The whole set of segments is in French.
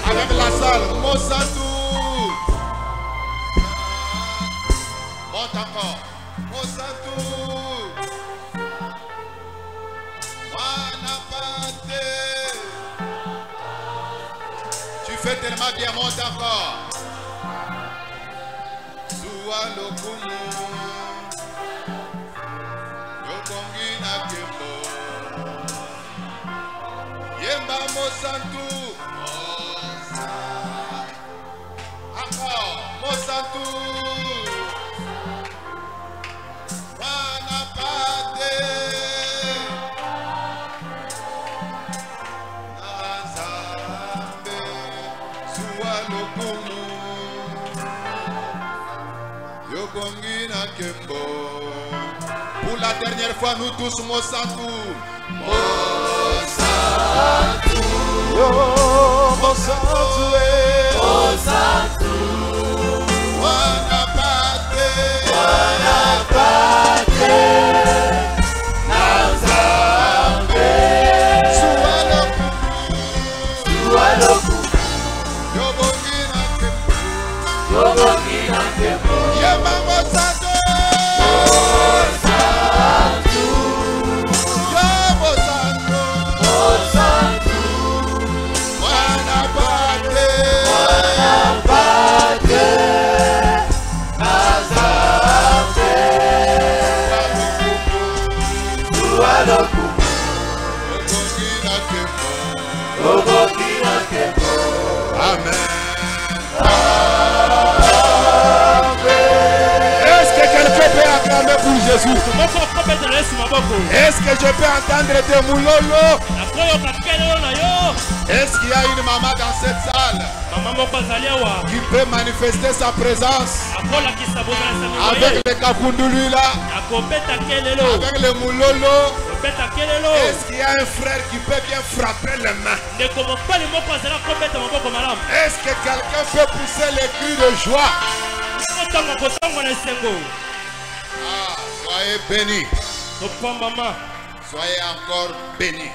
Avec la salle, Mosatou. Monte encore. Mosatou. Wanapate. Tu fais tellement bien, monte encore. Soua lokumu. Yokongi na kembo. Yemba Mosatou. Mosatou Wanapate Nazambe Sualokumu Yokongi na Kembo. Pour la dernière fois, nous tous, Mosatou. Mosatou Mosatou Mosatou Wanapate Nazambe Sualoku Yobogi na Kembo Yema Mosatou Amen. Est-ce que quelqu'un peut acclamer pour Jésus? Est-ce que je peux entendre des moulolo? Est-ce qu'il y a une maman dans cette salle qui peut manifester sa présence avec les kakundulula, avec les moulolo? Est-ce qu'il y a un frère qui peut bien frapper les mains? Est-ce que quelqu'un peut pousser les cris de joie? Soyez bénis. Soyez encore bénis.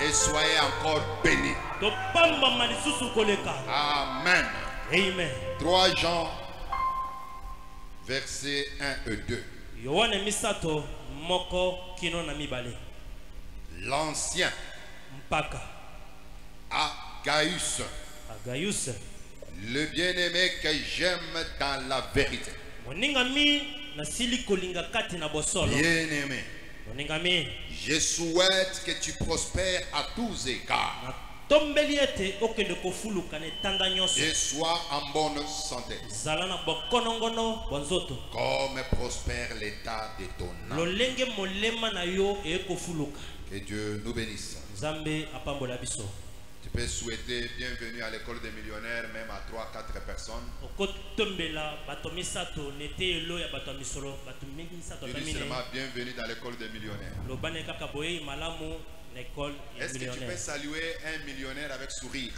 Et soyez encore bénis. Amen. Amen. 3 Jean, versets 1 et 2. L'ancien Agaius, le bien-aimé que j'aime dans la vérité. Bien-aimé, je souhaite que tu prospères à tous égards et sois en bonne santé, comme prospère l'état de ton âme. Que Dieu nous bénisse. Tu peux souhaiter bienvenue à l'école des millionnaires, même à 3-4 personnes. Tu dis seulement bienvenue dans l'école des millionnaires. Est-ce que tu peux saluer un millionnaire avec sourire?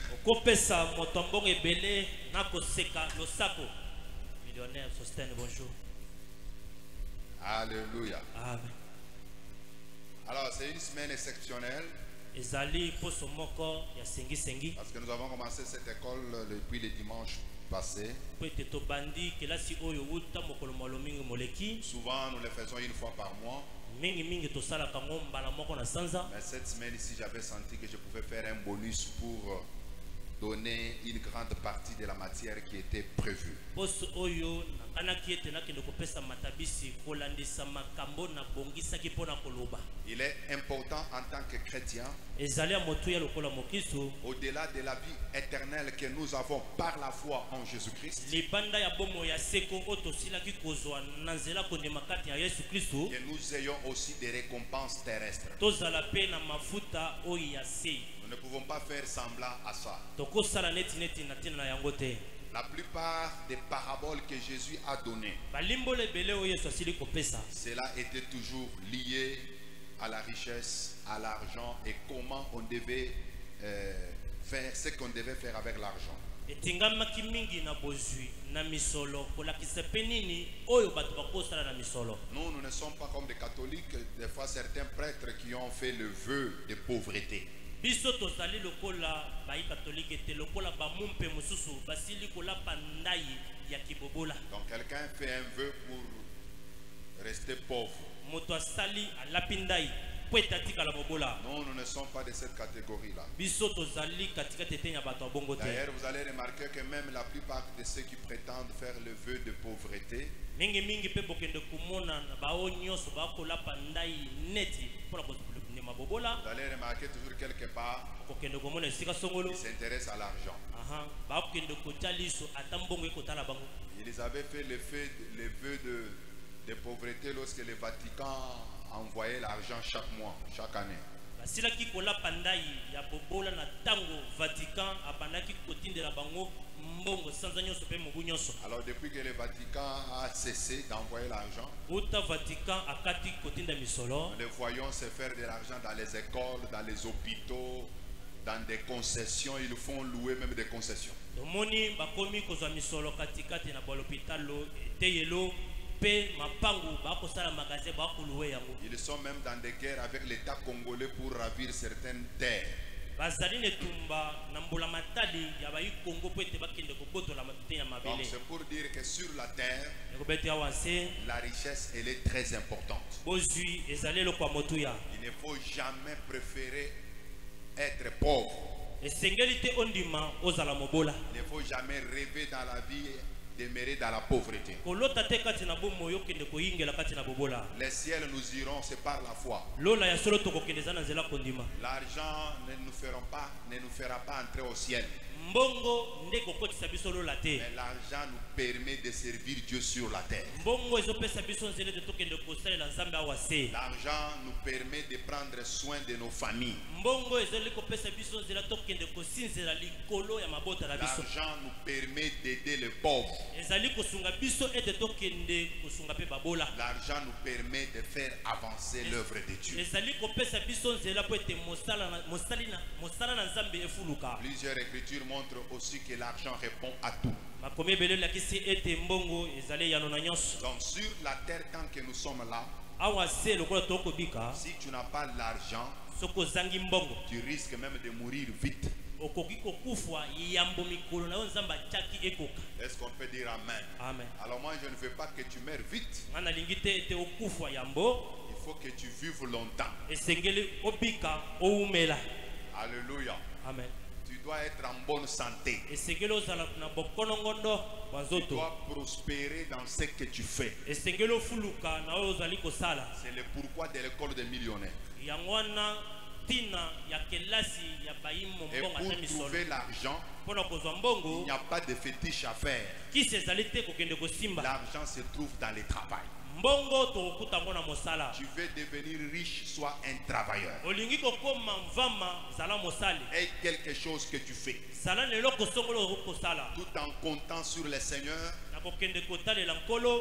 Millionnaire, Sostène, bonjour. Alléluia. Amen. Alors c'est une semaine exceptionnelle. Parce que nous avons commencé cette école depuis le dimanche passé. Souvent nous le faisons une fois par mois. Mais cette semaine ici, j'avais senti que je pouvais faire un bonus pour donner une grande partie de la matière qui était prévue. Il est important en tant que chrétien, au-delà de la vie éternelle que nous avons par la foi en Jésus-Christ, que nous ayons aussi des récompenses terrestres. Nous ne pouvons pas faire semblant à ça. La plupart des paraboles que Jésus a données, cela était toujours lié à la richesse, à l'argent et comment on devait faire ce qu'on devait faire avec l'argent. Nous ne sommes pas comme des catholiques, des fois certains prêtres qui ont fait le vœu de pauvreté. Donc quelqu'un fait un vœu pour rester pauvre. Non, nous ne sommes pas de cette catégorie-là. D'ailleurs, vous allez remarquer que même la plupart de ceux qui prétendent faire le vœu de pauvreté, vous allez remarquer toujours quelque part, ils s'intéressent à l'argent. Ils avaient fait le vœu de pauvreté lorsque le Vatican envoyait l'argent chaque mois, chaque année. Alors depuis que le Vatican a cessé d'envoyer l'argent, nous les voyons se faire de l'argent dans les écoles, dans les hôpitaux, dans des concessions. Ils font louer même des concessions. Ils sont même dans des guerres avec l'État congolais pour ravir certaines terres. Donc c'est pour dire que sur la terre, la richesse elle est très importante. Il ne faut jamais préférer être pauvre. Il ne faut jamais rêver dans la vie demeurer dans la pauvreté. Les ciels nous iront, c'est par la foi. L'argent ne nous fera pas entrer au ciel. Mais l'argent nous permet de servir Dieu sur la terre. L'argent nous permet de prendre soin de nos familles. L'argent nous permet d'aider les pauvres. L'argent nous permet de faire avancer l'œuvre de Dieu. Plusieurs écritures montrent aussi que l'argent répond à tout. Donc sur la terre, tant que nous sommes là, si tu n'as pas l'argent, tu risques même de mourir vite. Est-ce qu'on peut dire amen? Amen. Alors moi je ne veux pas que tu meurs vite. Il faut que tu vives longtemps. Alléluia. Amen. Tu dois être en bonne santé. Tu dois prospérer dans ce que tu fais. C'est le pourquoi de l'école des millionnaires. Et pour trouver l'argent, il n'y a pas de fétiche à faire. L'argent se trouve dans le travail. Tu veux devenir riche, sois un travailleur. Et quelque chose que tu fais, tout en comptant sur le Seigneur,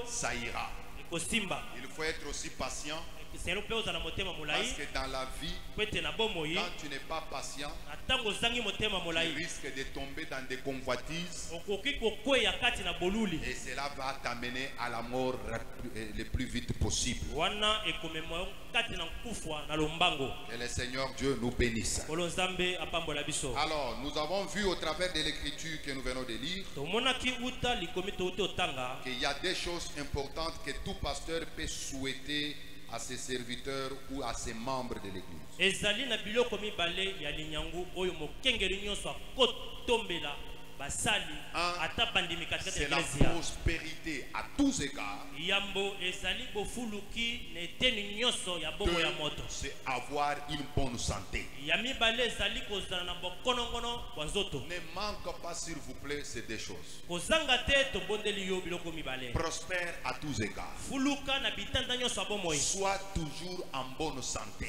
ça ira. Il faut être aussi patient. Parce que dans la vie, quand tu n'es pas patient, tu risques de tomber dans des convoitises et cela va t'amener à la mort le plus vite possible. Que le Seigneur Dieu nous bénisse. Alors, nous avons vu au travers de l'écriture que nous venons de lire qu'il y a des choses importantes que tout pasteur peut souhaiter à ses serviteurs ou à ses membres de l'église. c'est la prospérité à tous égards. C'est avoir une bonne santé. Ne manque pas, s'il vous plaît, ces deux choses. Prospère à tous égards. Sois toujours en bonne santé.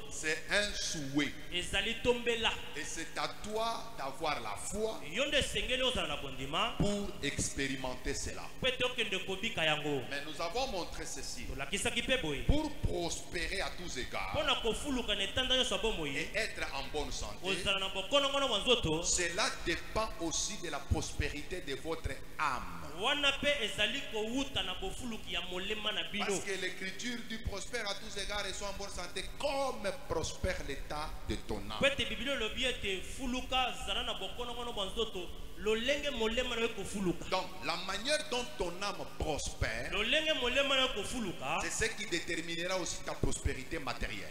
C'est un souhait. Et c'est à toi d'avoir la foi pour expérimenter cela. Mais nous avons montré ceci. Pour prospérer à tous égards et être en bonne santé, cela dépend aussi de la prospérité de votre âme. Parce que l'écriture dit prospère à tous égards et soit en bonne santé comme prospère l'état de ton âme. Donc la manière dont ton âme prospère, c'est ce qui déterminera aussi ta prospérité matérielle.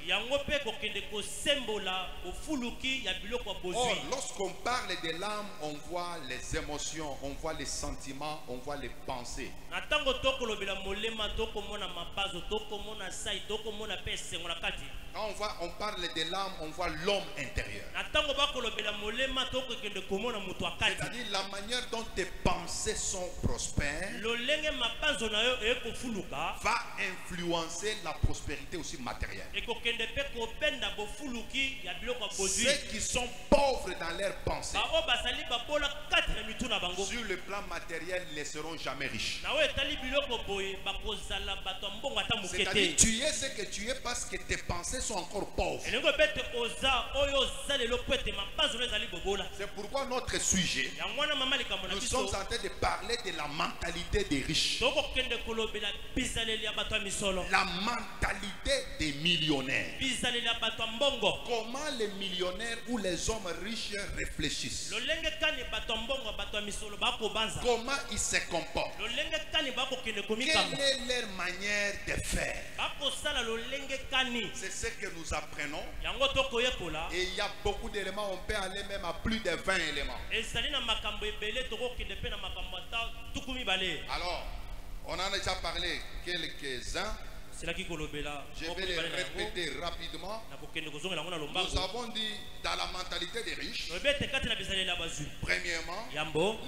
Or, lorsqu'on parle de l'âme, on voit les émotions, on voit les sentiments, on voit les pensées. Quand on parle de l'âme, on voit l'homme intérieur. C'est-à-dire la manière dont tes pensées sont prospères va influencer la prospérité aussi matérielle. Ceux qui sont pauvres dans leurs pensées, sur le plan matériel, ne seront jamais riches. C'est-à-dire tu es ce que tu es parce que tes pensées sont encore pauvres. C'est pourquoi notre sujet, nous sommes en train de parler de la mentalité des riches. La mentalité des millionnaires. Comment les millionnaires ou les hommes riches réfléchissent. Comment ils se comportent. Quelle est leur manière de faire. C'est ce que nous apprenons. Et il y a beaucoup d'éléments, on peut aller même à plus de 20 éléments. Alors, on en a déjà parlé quelques-uns. Je vais les répéter rapidement. Nous avons dit dans la mentalité des riches, premièrement,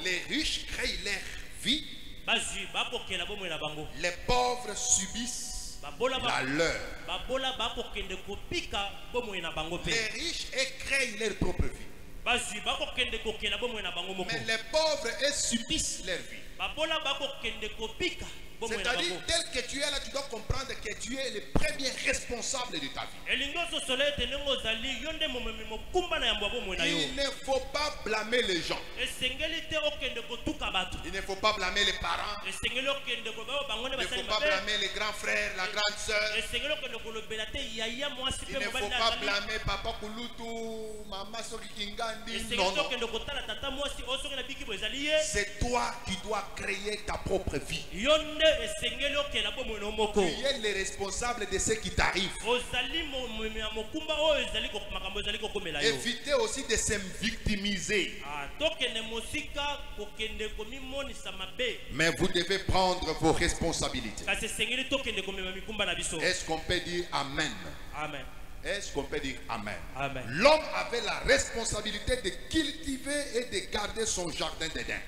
les riches créent leur vie. Les pauvres subissent la leur. Les riches créent leur propre vie. Mais les pauvres subissent leur vie. C'est-à-dire, tel que tu es là, tu dois comprendre que tu es le premier responsable de ta vie. Il ne faut pas blâmer les gens. Il ne faut pas blâmer les parents. Il ne faut pas blâmer les grands frères, la grande sœur. Il ne faut pas blâmer Papa Kulutu, Maman Sokikingandi. Non, non. C'est toi qui dois créer ta propre vie. Tu es le responsable de ce qui t'arrive. Évitez aussi de se victimiser. Mais vous devez prendre vos responsabilités. Est-ce qu'on peut dire Amen? Amen. Est-ce qu'on peut dire Amen? Amen. L'homme avait la responsabilité de cultiver et de garder son jardin d'Éden.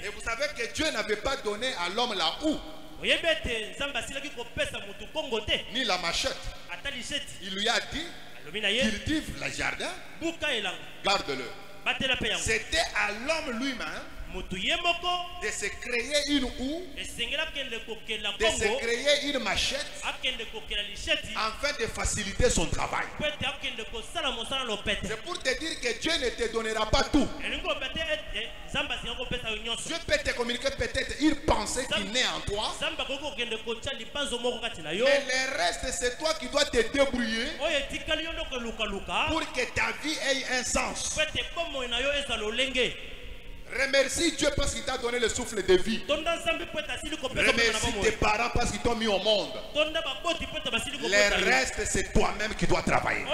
Et vous savez que Dieu n'avait pas donné à l'homme la houe ni la machette. Il lui a dit, cultive le jardin, garde-le. C'était à l'homme lui-même de se créer une houe, de se créer une machette afin de faciliter son travail. C'est pour te dire que Dieu ne te donnera pas tout. Dieu peut te communiquer peut-être une pensée qui naît en toi, mais le reste c'est toi qui dois te débrouiller pour que ta vie ait un sens. Remercie Dieu parce qu'il t'a donné le souffle de vie. Remercie tes parents parce qu'ils t'ont mis au monde. Le reste, c'est toi-même qui dois travailler.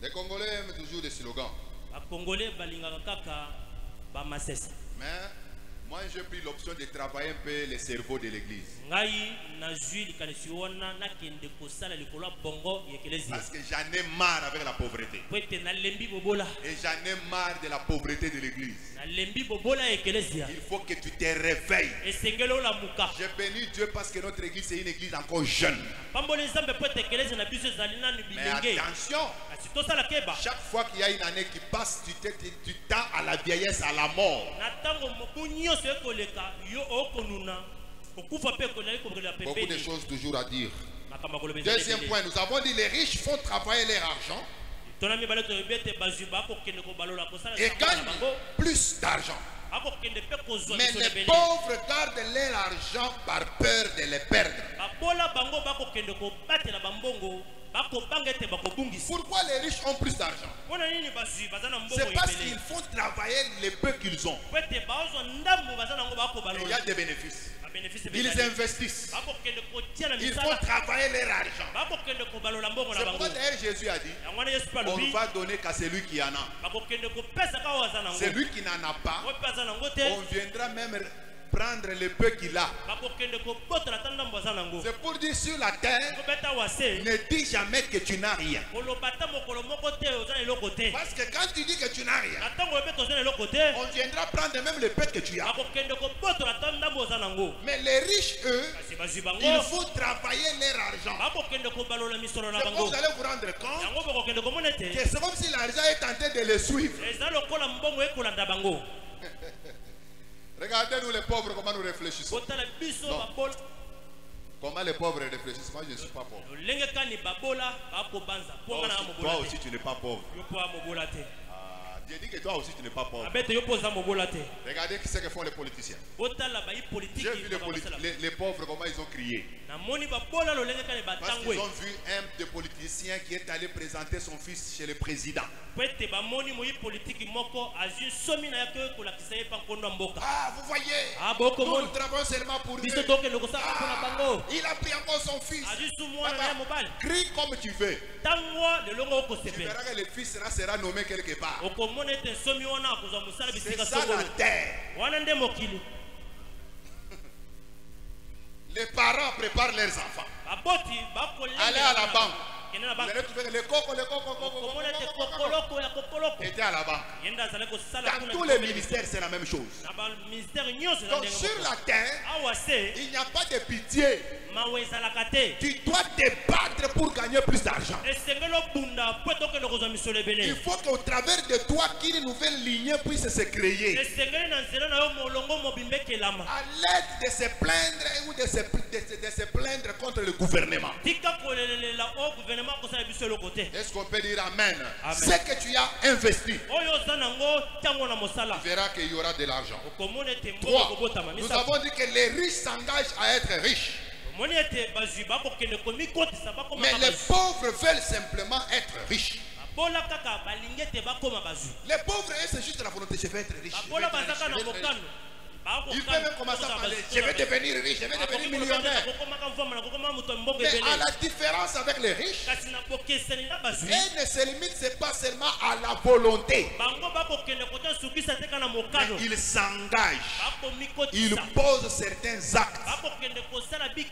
Les Congolais aiment toujours des slogans. Mais moi j'ai pris l'option de travailler un peu le cerveau de l'église. Parce que j'en ai marre avec la pauvreté. Et j'en ai marre de la pauvreté de l'église. Il faut que tu te réveilles. Je bénis Dieu parce que notre église est une église encore jeune. Mais attention, chaque fois qu'il y a une année qui passe, tu tends à la vieillesse, à la mort. Beaucoup de choses toujours à dire. Deuxième point, nous avons dit les riches font travailler leur argent et gagnent plus d'argent. Mais les pauvres gardent leur argent par peur de les perdre. Pourquoi les riches ont plus d'argent? C'est parce qu'ils font travailler les peu qu'ils ont. Et il y a des bénéfices. Ils investissent. Ils font travailler leur argent. C'est pourquoi d'ailleurs Jésus a dit, on va donner qu'à celui qui en a. Celui qui n'en a pas, on viendra même prendre le peu qu'il a. C'est pour dire sur la terre, ne dis jamais que tu n'as rien. Parce que quand tu dis que tu n'as rien, on viendra prendre même le peu que tu as. Mais les riches, eux, il faut travailler leur argent. C'est pourquoi vous allez vous rendre compte que c'est comme si l'argent est en train de les suivre. Regardez-nous les pauvres, comment nous réfléchissons. Non. Comment les pauvres réfléchissent? Moi je ne suis pas pauvre. Toi aussi tu n'es pas pauvre. J'ai dit que toi aussi tu n'es pas pauvre. Regardez ce que font les politiciens. J'ai vu les pauvres comment ils ont crié. Parce qu'ils ont vu un des politiciens qui est allé présenter son fils chez le président. Ah, vous voyez, nous travaillons seulement pour eux. Ah, il a pris encore son fils. Crie comme tu veux. Tu verras que le fils sera nommé quelque part. C'est ça la terre. Les parents préparent leurs enfants. Allez à la banque. Vous allez trouver les cocos étaient à la banque. Dans tous les ministères, c'est la même chose. Donc sur la terre, il n'y a pas de pitié. Tu dois te battre pour gagner plus d'argent. Il faut qu'au travers de toi, qu'une nouvelle lignée puisse se créer. À l'aide de se plaindre ou de se plaindre contre le gouvernement. Est-ce qu'on peut dire amen? Ce que tu as investi, tu verras qu'il y aura de l'argent. 3. Nous avons dit que les riches s'engagent à être riches. Mais les pauvres veulent simplement être riches. Les pauvres, c'est juste la volonté. Je vais être riche. Il peut même commencer à parler. Je vais devenir riche, je vais devenir millionnaire. Mais à la différence avec les riches, ils ne se limitent pas seulement à la volonté. Mais ils s'engagent. Ils posent certains actes.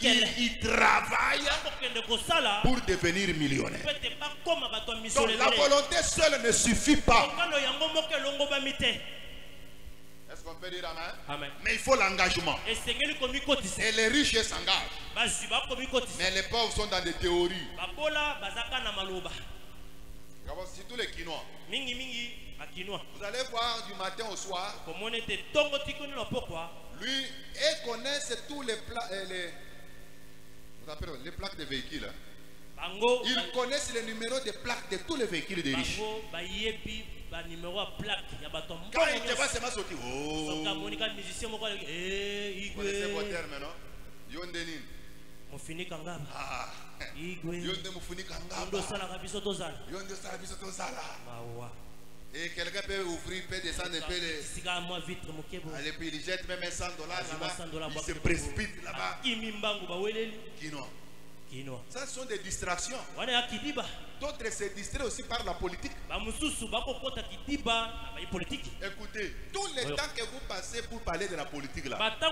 Ils y travaillent pour devenir millionnaire. Donc la volonté seule ne suffit pas. Est-ce qu'on peut dire amen? Amen. Mais il faut l'engagement. Et les riches s'engagent. Mais les pauvres sont dans des théories. C'est tous les Quinois. Vous allez voir du matin au soir. Lui, il connaît tous les plaques de véhicules. Ils connaissent les numéros de plaques de tous les véhicules des riches. Quand il te voit seulement sortir, vous connaissez vos termes, non? Yondenin. Ah. Yonde mufunika ngaba. Yonde sala biso tozala. Et quelqu'un peut ouvrir, peut descendre un peu les puis il jette même $100 là-bas. Il se précipite là-bas. Quinoa. Ça sont des distractions. D'autres se distraient aussi par la politique. Écoutez, tous les temps que vous passez pour parler de la politique là, c'est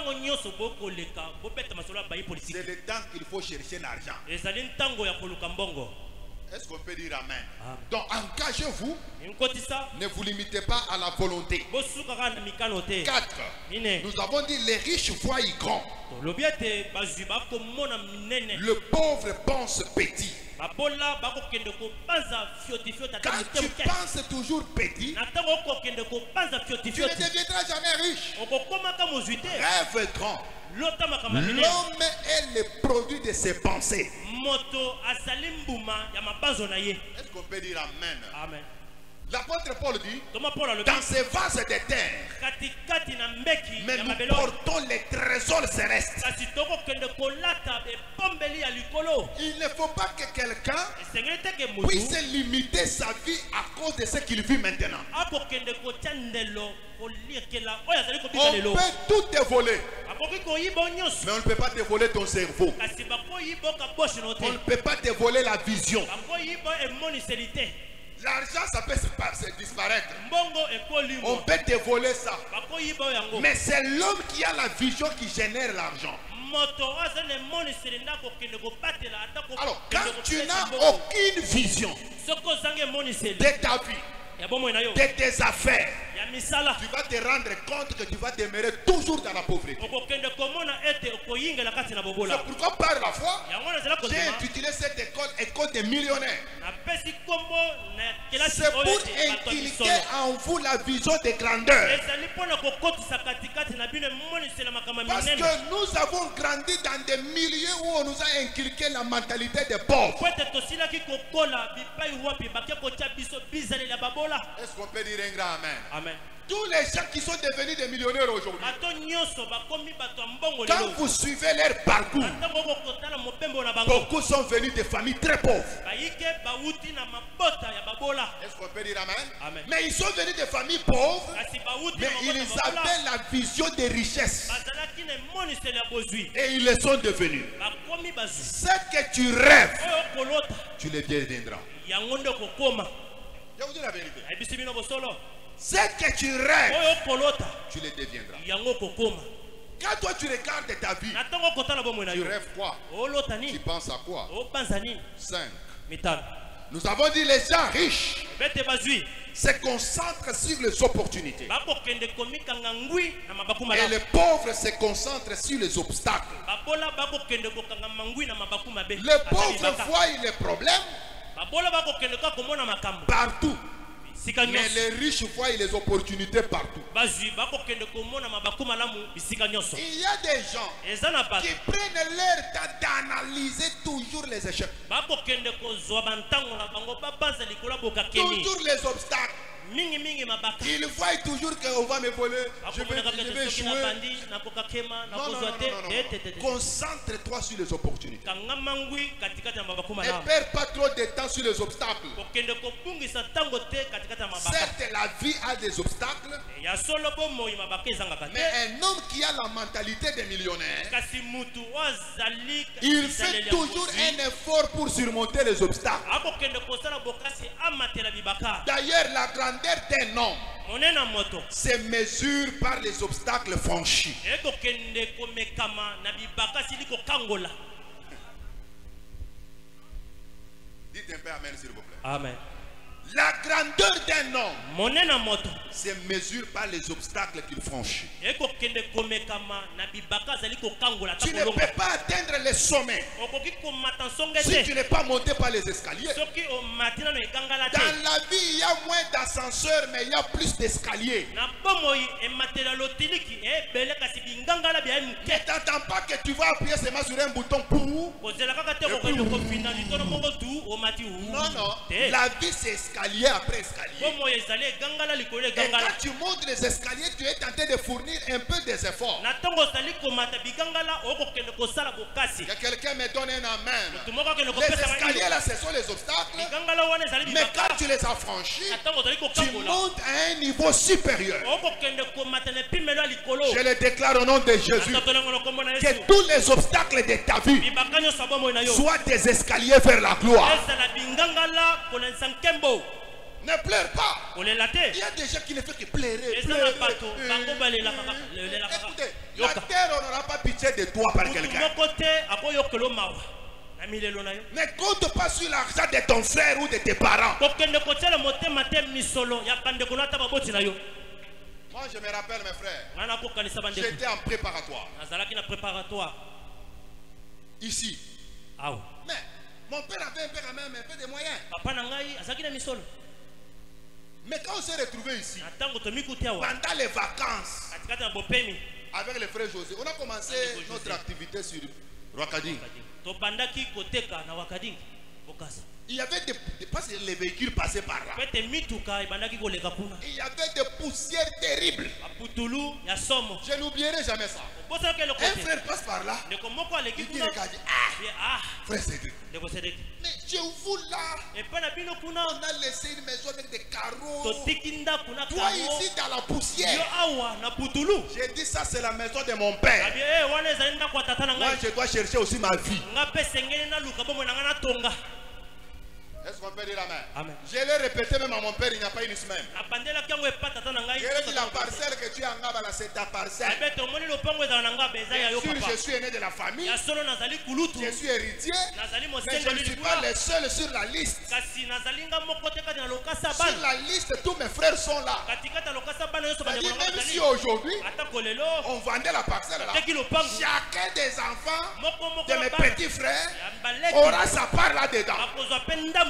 le temps qu'il faut chercher l'argent. Est-ce qu'on peut dire amen? Donc engagez-vous. Ne vous limitez pas à la volonté. 4. Nous avons dit les riches voient grand. Le pauvre pense petit. Quand tu penses toujours petit, tu ne deviendras jamais riche. Rêve grand. L'homme est le produit de ses pensées. Est-ce qu'on peut dire amen? Amen. L'apôtre Paul dit, dans ces vases de terre, mais nous portons les trésors célestes. Il ne faut pas que quelqu'un puisse limiter sa vie à cause de ce qu'il vit maintenant. On peut tout te voler, mais on ne peut pas te voler ton cerveau. On ne peut pas te voler la vision. L'argent, ça peut se disparaître. On peut te voler ça. Mais c'est l'homme qui a la vision qui génère l'argent. Alors, quand tu n'as aucune vision de ta vie, de tes affaires, tu vas te rendre compte que tu vas demeurer toujours dans la pauvreté. C'est pourquoi par la foi, j'ai intitulé cette école des millionnaires. C'est pour inculquer en vous la vision de grandeur. Parce que nous avons grandi dans des milieux où on nous a inculqué la mentalité des pauvres. Est-ce qu'on peut dire un grand amen? Amen. Tous les gens qui sont devenus des millionnaires aujourd'hui, quand vous suivez leur parcours, beaucoup sont venus de familles très pauvres. Est-ce qu'on peut dire amen? Amen. Mais ils sont venus de familles pauvres, mais ils avaient la vision des richesses. Et ils le sont devenus. Ce que tu rêves, tu le deviendras. Je vous dis la vérité. Ce que tu rêves, tu le deviendras. Quand toi tu regardes ta vie, tu rêves quoi? Tu penses à quoi? 5. Nous avons dit les gens riches se concentrent sur les opportunités. Et les pauvres se concentrent sur les obstacles. Les pauvres voient les problèmes partout. Mais les riches voient les opportunités partout. Il y a des gens qui prennent leur temps d'analyser toujours les échecs, toujours les obstacles. Il voit toujours qu'on va me voler, je vais échouer. Non. Concentre-toi sur les opportunités. Ne perds pas trop de temps sur les obstacles. Certes, la vie a des obstacles, mais un homme qui a la mentalité des millionnaires, il fait toujours un effort pour surmonter les obstacles. D'ailleurs, la grandeur d'un homme se mesure par les obstacles franchis. Dites un peu amen s'il vous plaît. Amen. La grandeur d'un homme se mesure par les obstacles qu'il franchit. Tu ne peux pas atteindre les sommets si tu n'es pas monté par les escaliers. Dans la vie, il y a moins d'ascenseurs, mais il y a plus d'escaliers. Ne t'attends pas que tu vas appuyer seulement sur un bouton pour. Non, la vie c'est escalier. escalier après escalier. Et quand tu montes les escaliers, tu es tenté de fournir un peu des efforts. Que quelqu'un me donne un amen. Les escaliers là, ce sont les obstacles. Mais quand tu les as franchis, tu montes à un niveau supérieur. Je le déclare au nom de Jésus. Que tous les obstacles de ta vie soient des escaliers vers la gloire. Ne pleure pas. Il y a des gens qui ne font que pleurer. Écoutez, la terre n'aura pas pitié de toi par quelqu'un. Ne compte pas sur l'argent de ton frère ou de tes parents. Moi je me rappelle mes frères. J'étais en préparatoire. Ici. Mais mon père avait un peu de moyens. Mais quand on s'est retrouvé ici, pendant les vacances, avec le frère José, on a commencé notre activité sur Rwakading. Il y avait parce que les véhicules passaient par là. Il y avait des poussières terribles. Je n'oublierai jamais ça. Un frère passe par là. Il dit, regarde, frère Cédric. Mais chez vous là, on a laissé une maison avec des carreaux. Toi ici dans la poussière. J'ai dit ça c'est la maison de mon père. Moi je dois chercher aussi ma vie. Est-ce qu'on peut dire amen? Je l'ai répété même à mon père, il n'y a pas une semaine. Je dit la parcelle que tu as en Ngabala, c'est ta parcelle. Bien sûr, je suis aîné de la famille. Je suis héritier. Mais je ne suis pas le seul sur la liste. Sur la liste, tous mes frères sont là. Même si aujourd'hui, on vendait la parcelle là, chacun des enfants de mes petits frères aura sa part là-dedans.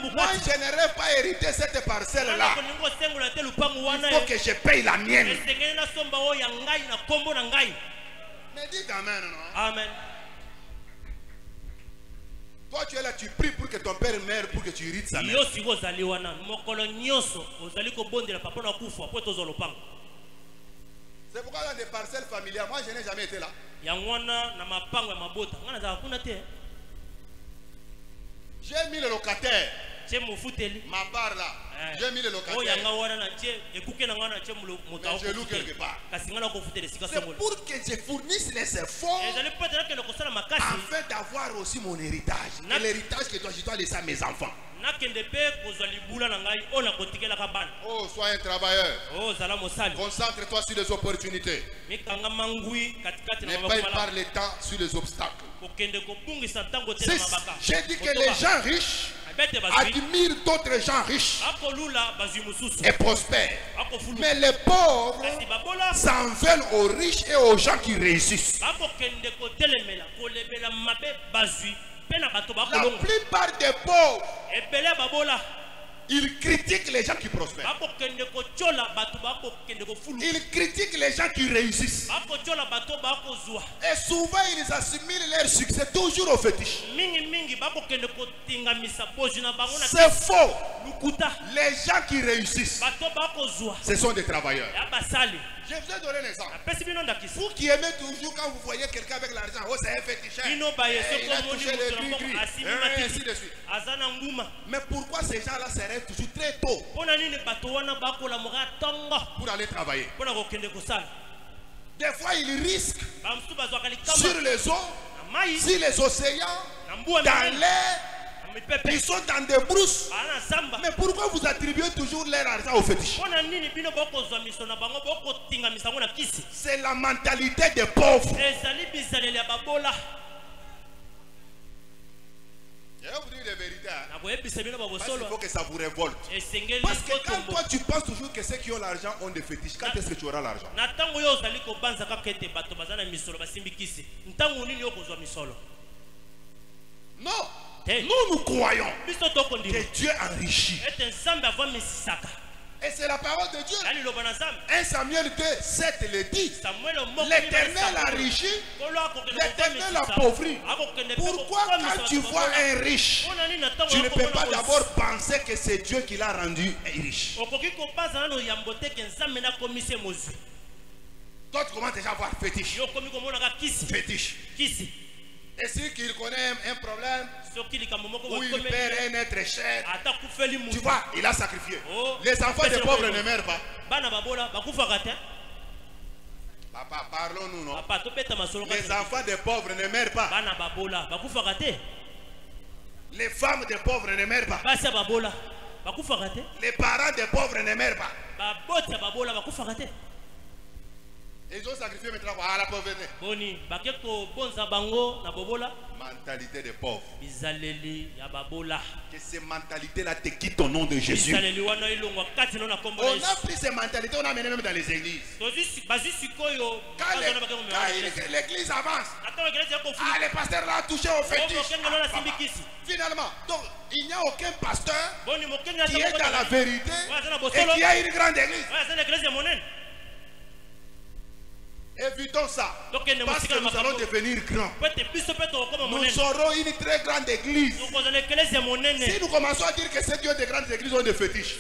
Moi, je n'aurais pas hérité cette parcelle-là. Il faut que je paye la mienne. Mais dites amen, non? Amen. Toi, tu es là, tu pries pour que ton père meure, pour que tu hérites sa mère. C'est pourquoi dans des parcelles familiales, moi, je n'ai jamais été là. J'ai mis le locataire. Ma part là. J'ai mis le locataire. Mais je loue quelque part. C'est pour que je fournisse les efforts afin d'avoir aussi mon héritage. Et l'héritage que je dois laisser à mes enfants. Oh, sois un travailleur. Concentre-toi sur les opportunités. Ne paye pas le temps sur les obstacles. J'ai dit que les gens riches admirent d'autres gens riches et prospèrent. Mais les pauvres s'en veulent aux riches et aux gens qui réussissent. La plupart des pauvres, ils critiquent les gens qui prospèrent. Ils critiquent les gens qui réussissent. Et souvent ils assimilent leur succès toujours au fétiche. C'est faux. Les gens qui réussissent, ce sont des travailleurs. Je vous ai donné un exemple. Vous qui aimez toujours quand vous voyez quelqu'un avec l'argent, oh c'est un féticheur. Il a touché le gris-gris. Et ainsi de suite. Mais pourquoi ces gens-là se rêvent toujours très tôt pour aller travailler? Des fois ils risquent sur les eaux, sur les océans, dans l'air. Ils sont dans des brousses. Mais pourquoi vous attribuez toujours leur argent aux fétiches? C'est la mentalité des pauvres. Je vais vous dire la vérité. Parce qu'il faut que ça vous révolte. Parce que quand toi tu penses toujours que ceux qui ont l'argent ont des fétiches, quand est-ce que tu auras l'argent? Non. Nous croyons que Dieu enrichit. Et c'est la parole de Dieu. 1 Samuel 2, 7 le dit. L'Éternel enrichit, l'Éternel appauvrit. Pourquoi quand tu vois un riche, tu ne peux pas d'abord penser que c'est Dieu qui l'a rendu riche? D'autres commencent déjà à voir fétiche. Fétiche. Et si qu'il connaît un problème où il perd un être cher, tu vois, il a sacrifié. Les enfants des pauvres ne meurent pas. Papa, parlons-nous, non? Les enfants des pauvres ne meurent pas. Les femmes des pauvres ne meurent pas. Les parents des pauvres ne meurent pas. Ils ont sacrifié maintenant à la pauvreté. Mentalité des pauvres. Que ces mentalités-là te quittent au nom de Jésus. On a pris ces mentalités, on a mené même dans les églises. Quand l'église avance, les pasteurs là touché au fétiche. Finalement, donc il n'y a aucun pasteur qui est dans la vérité et qui a une grande église. Évitons ça. Parce que nous allons devenir grands. Nous aurons une très grande église. Si nous commençons à dire que c'est Dieu des grandes églises ont des fétiches,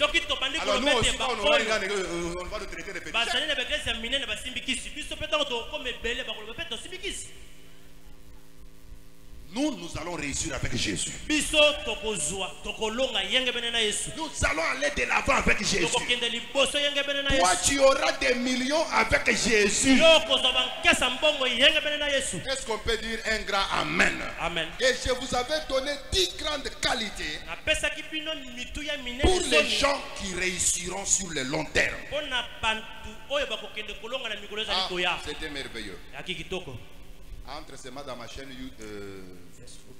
alors nous aussi, on aura une grande église, on va nous traiter de fétiches. Nous allons réussir avec Jésus. Nous allons aller de l'avant avec Jésus. Toi, tu auras des millions avec Jésus. Est-ce qu'on peut dire un grand Amen? Amen. Et je vous avais donné 10 grandes qualités pour les gens qui réussiront sur le long terme. Ah, c'était merveilleux. Entre ces dans ma chaîne Facebook,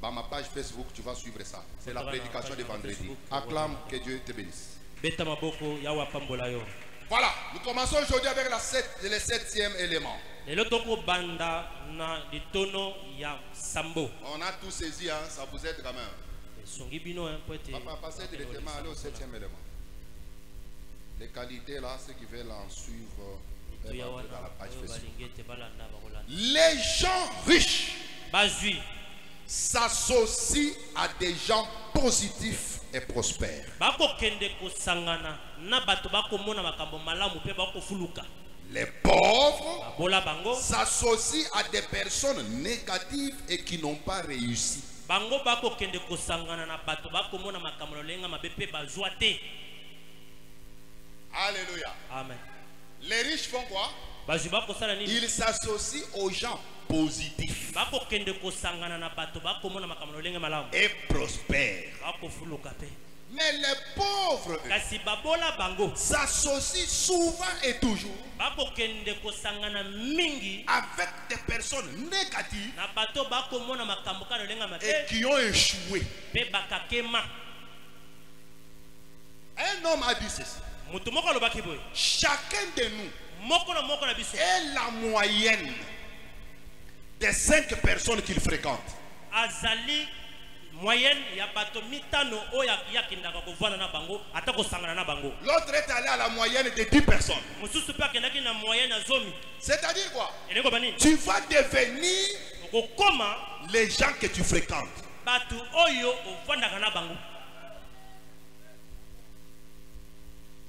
dans ma page Facebook, tu vas suivre ça. C'est la prédication de vendredi. Acclame, que Dieu te bénisse. Voilà, nous commençons aujourd'hui avec le 7e élément. On a tout saisi, hein, ça vous aide quand même. Papa, passez directement aller au 7e élément. Les qualités là, ceux qui veulent en suivre. Dans la page Facebook. Les gens riches s'associent à des gens positifs et prospères. Les pauvres s'associent à des personnes négatives et qui n'ont pas réussi. Alléluia. Amen. Les riches font quoi? Ils s'associent aux gens positifs et prospères. Mais les pauvres s'associent souvent et toujours avec des personnes négatives et qui ont échoué. Un homme a dit ceci: chacun de nous est la moyenne des 5 personnes qu'il fréquente. L'autre est allé à la moyenne de 10 personnes. C'est-à-dire quoi? Tu vas devenir les gens que tu fréquentes.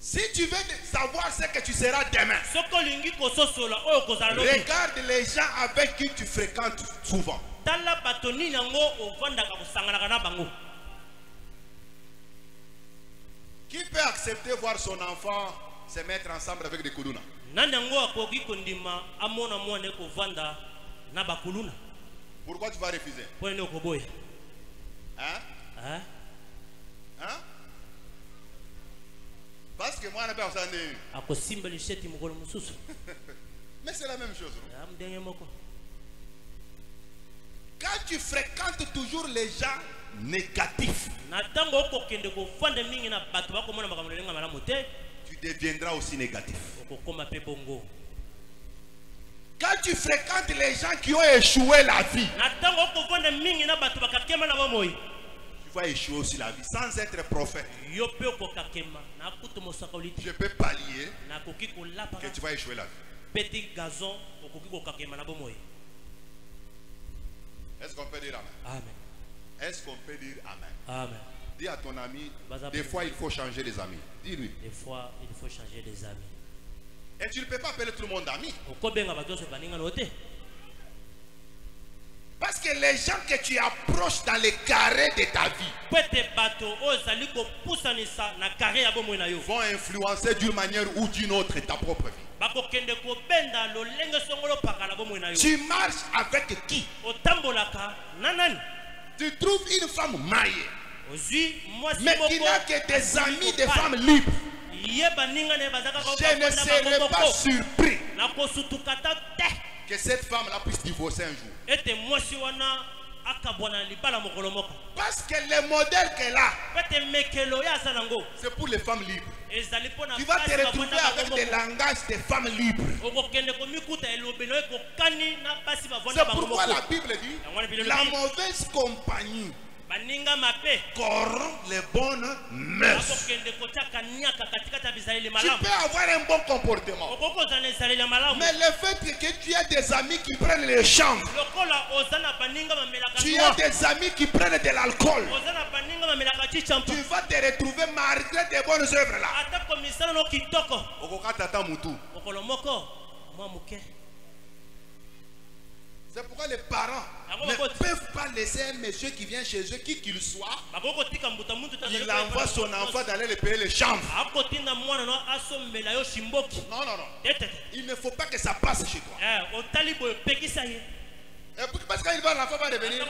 Si tu veux savoir ce que tu seras demain, regarde les gens avec qui tu fréquentes souvent. Qui peut accepter voir son enfant se mettre ensemble avec des koulouna? Pourquoi tu vas refuser? Hein? Hein? Hein? Parce que moi, je mais c'est la même chose. Quand tu fréquentes toujours les gens négatifs, tu deviendras aussi négatif. Quand tu fréquentes les gens qui ont échoué la vie, tu vas échouer aussi la vie sans être prophète. Je peux pallier que tu vas échouer la vie. Est-ce qu'on peut dire amen? Amen. Est-ce qu'on peut dire amen? Amen. Dis à ton ami, des fois il faut changer les amis. Dis-lui. Des fois il faut changer les amis. Et tu ne peux pas appeler tout le monde ami. Parce que les gens que tu approches dans les carrés de ta vie vont influencer d'une manière ou d'une autre ta propre vie. Tu marches avec qui? Tu trouves une femme mariée, mais qui n'a que des amis de femmes libres. Je ne serai pas surpris que cette femme-là puisse divorcer un jour. Parce que le modèle qu'elle a, c'est pour les femmes libres. Tu vas te retrouver avec des langages de femmes libres. C'est pourquoi la Bible dit la mauvaise compagnie corrompt les bonnes mœurs. Tu peux avoir un bon comportement, mais le fait que tu as des amis qui prennent les chambres, tu as des amis qui prennent de l'alcool, tu vas te retrouver malgré des bonnes œuvres là. C'est pourquoi les parents ne peuvent pas laisser un monsieur qui vient chez eux, qui qu'il soit, il envoie son enfant d'aller le payer les chambres. Non, non, non. Il ne faut pas que ça passe chez toi. Et parce que quand l'enfant va revenir,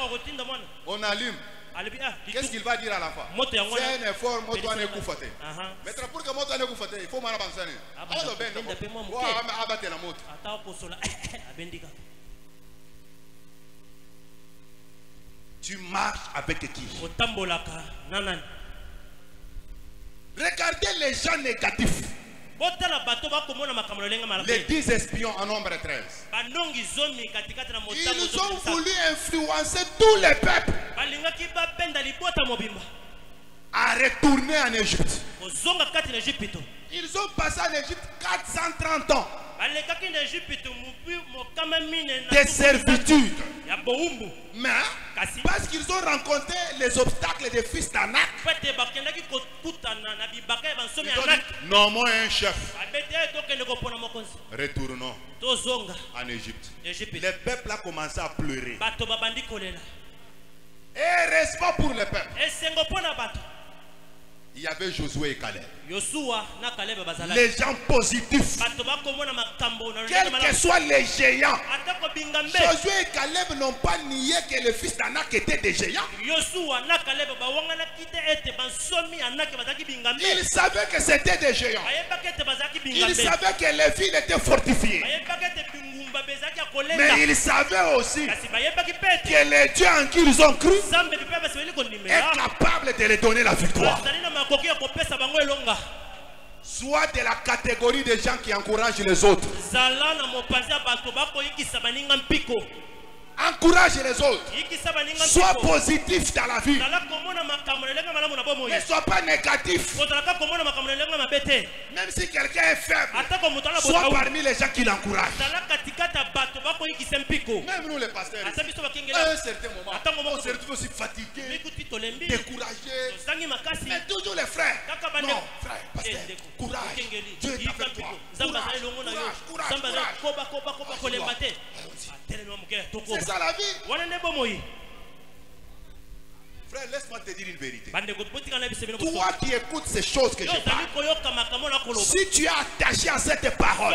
on allume. Qu'est-ce qu'il va dire à l'enfant? C'est un effort, moi dois ne koufater. Mais pour que moi dois ne koufater, il faut m'avancer. Tu marches avec qui? Regardez les gens négatifs. Les 10 espions en nombre 13. Ils ont voulu influencer tous les peuples à retourner en Égypte. Ils ont passé en Égypte 430 ans de servitude. Mais parce qu'ils ont rencontré les obstacles des fils d'Anak, nommons un chef. Retournons en Égypte. Le peuple a commencé à pleurer. Et heureusement pour le peuple, il y avait Josué et Caleb. Les gens positifs, quels que soient les géants. Josué et Caleb n'ont pas nié que le fils d'Anak était des géants. Ils savaient que c'était des géants. Ils savaient que les villes étaient fortifiées. Mais ils savaient aussi que le Dieu en qui ils ont cru est capable de leur donner la victoire. Soit de la catégorie des gens qui encouragent les autres. Encourage les autres. Sois positif dans la vie. Ne sois pas négatif. Même si quelqu'un est faible, sois parmi les gens qui l'encouragent. Même nous les pasteurs, à un certain moment, on se retrouve aussi fatigué, découragé. Mais toujours les frères. Non, frère, pasteur, courage. Dieu est avec toi. Courage. C'est ça la vie. Frère, laisse-moi te dire une vérité. Toi qui écoutes ces choses que je parle, si tu es attaché à cette parole,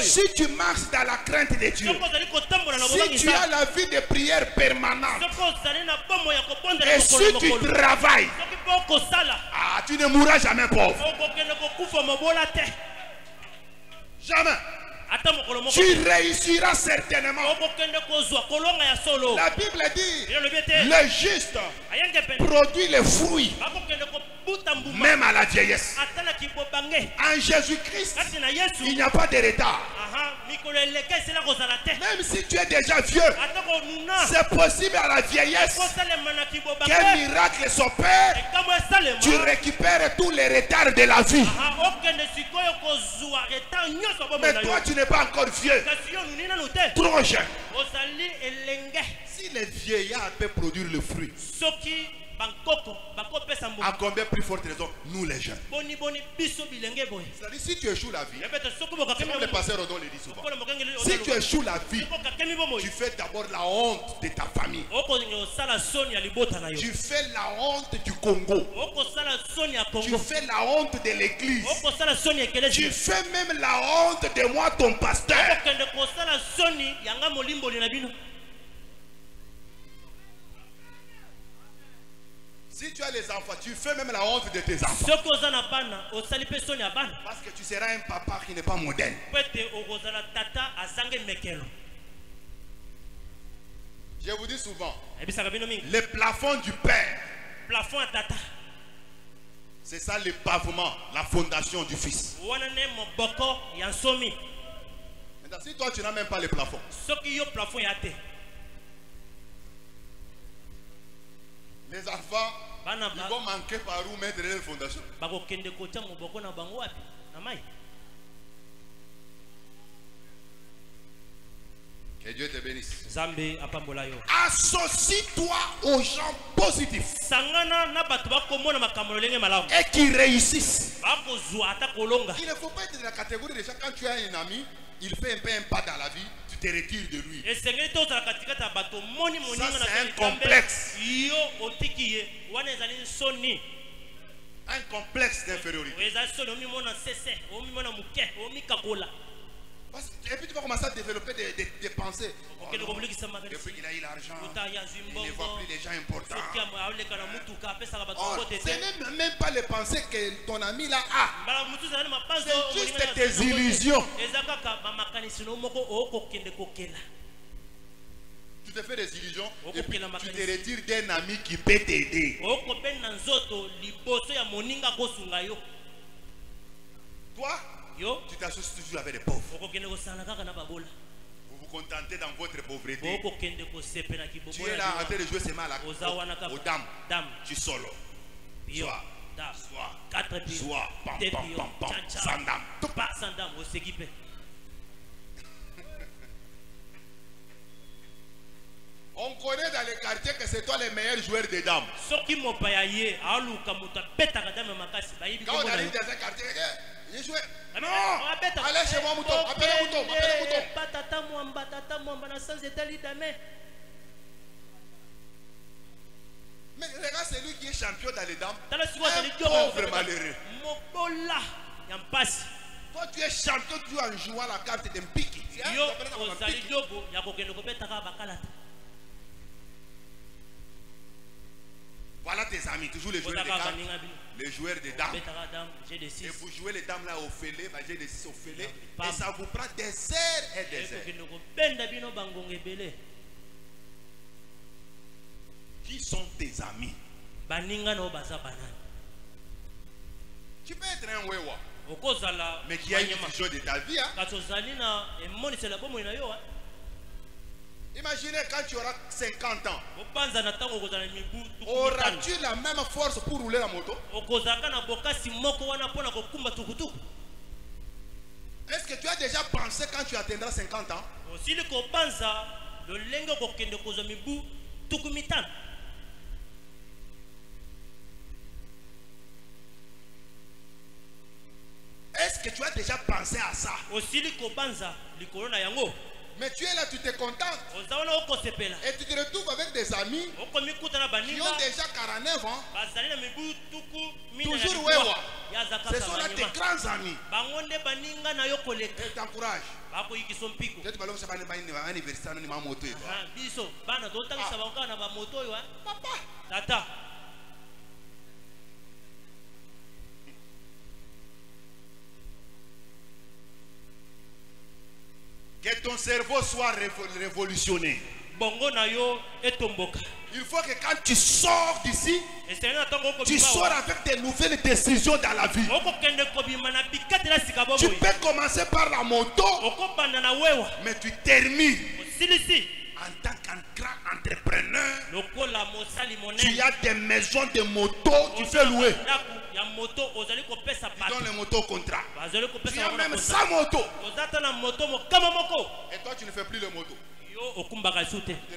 si tu marches dans la crainte de Dieu, si tu as la vie de prière permanente, et si tu travailles, tu ne mourras jamais pauvre. Jamais. Tu réussiras certainement. La Bible dit le juste produit les fruits même à la vieillesse. En Jésus-Christ, il n'y a pas de retard. Même si tu es déjà vieux, c'est possible à la vieillesse qu'un miracle s'opère. Tu récupères tous les retards de la vie. Mais toi, tu n'es pas encore vieux. Trop jeune. Si les vieillards peuvent produire le fruit, à combien plus forte raison nous les jeunes? C'est-à-dire, si tu échoues la vie, c'est comme le pasteur Rodon le dit souvent, si tu échoues la vie, tu fais d'abord la honte de ta famille, tu fais la honte du Congo, tu fais la honte de l'église, tu fais même la honte de moi, ton pasteur. Si tu as les enfants, tu fais même la honte de tes enfants. Parce que tu seras un papa qui n'est pas modèle. Je vous dis souvent, le plafond du père, c'est ça le pavement, la fondation du fils. Maintenant, si toi tu n'as même pas le plafond, les enfants, ils vont manquer par où mettre les fondations. Que Dieu te bénisse. Associe-toi aux gens positifs et qui réussissent. Il ne faut pas être de la catégorie de gens, quand tu as un ami, il fait un peu un pas dans la vie, tu te retires de lui. Ça, c'est un complexe. Un complexe d'infériorité. Et puis tu vas commencer à développer des pensées. Oh non, depuis qu'il a eu l'argent, il ne voit plus les gens importants. Oh, ce n'est même pas les pensées que ton ami là a. C'est juste tes illusions. Tu te fais des illusions et puis tu te retires d'un ami qui peut t'aider. Toi, tu t'associes toujours avec les pauvres. Vous vous contentez dans votre pauvreté. Tu es là en train de jouer ses mains aux dames. Tu solo. Soit, pam, pam, pam, pam, sans dame. On connaît dans les quartiers que c'est toi le meilleur joueur de dames. Quand on arrive dans un quartier, j'ai joué. Non, allez chez moi, mouton. Appelez mouton. Mais regarde celui qui est champion dans les dames. Un pauvre malheureux. Toi, tu es champion, tu en jouant la carte d'un pique. Voilà tes amis, toujours les joueurs de cartes, les joueurs de dames. Et vous jouez les dames là au fêlé, j'ai des 6 au fêlé, et ça vous prend des heures et des heures. Qui sont tes amis? Tu peux être un wewa, mais qui a une vision de ta vie. Imaginez quand tu auras 50 ans. Auras-tu la même force pour rouler la moto? Est-ce que tu as déjà pensé quand tu atteindras 50 ans? Est-ce que tu as déjà pensé à ça? Mais tu es là, tu te contentes. Et tu te retrouves avec des amis qui ont déjà 49 ans. Toujours wewa. Ce sont là tes grands amis. Et t'encouragent. Peut-être que tu vas à l'université, tu vas moto. Papa. Tata. Que ton cerveau soit révolutionné. Il faut que quand tu sors d'ici, tu sors avec des nouvelles décisions dans la vie. Tu peux commencer par la moto, mais tu termines en tant qu'un grand entrepreneur. Tu as des maisons de motos, tu fais louer. Tu donnes les motos au contrat. Tu as même 100 motos. Et toi, tu ne fais plus le moto. Tu te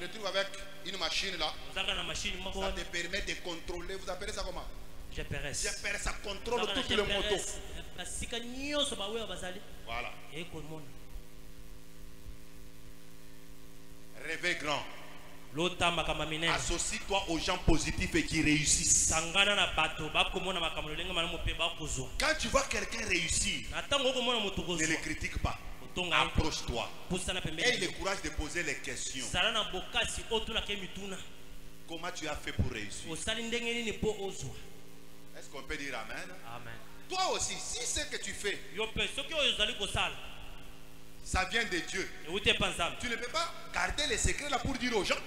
retrouves avec une machine là. Ça te permet de contrôler. Vous appelez ça comment? GPS. GPS, ça contrôle toutes les motos. Voilà. Rêvez grand. Associe-toi aux gens positifs et qui réussissent. Quand tu vois quelqu'un réussir, ne le critique pas. Approche-toi. Aie le courage de poser les questions. Comment tu as fait pour réussir? Est-ce qu'on peut dire amen? Amen. Toi aussi, si ce que tu fais, ça vient de Dieu, tu ne peux pas garder les secrets là pour dire aux gens.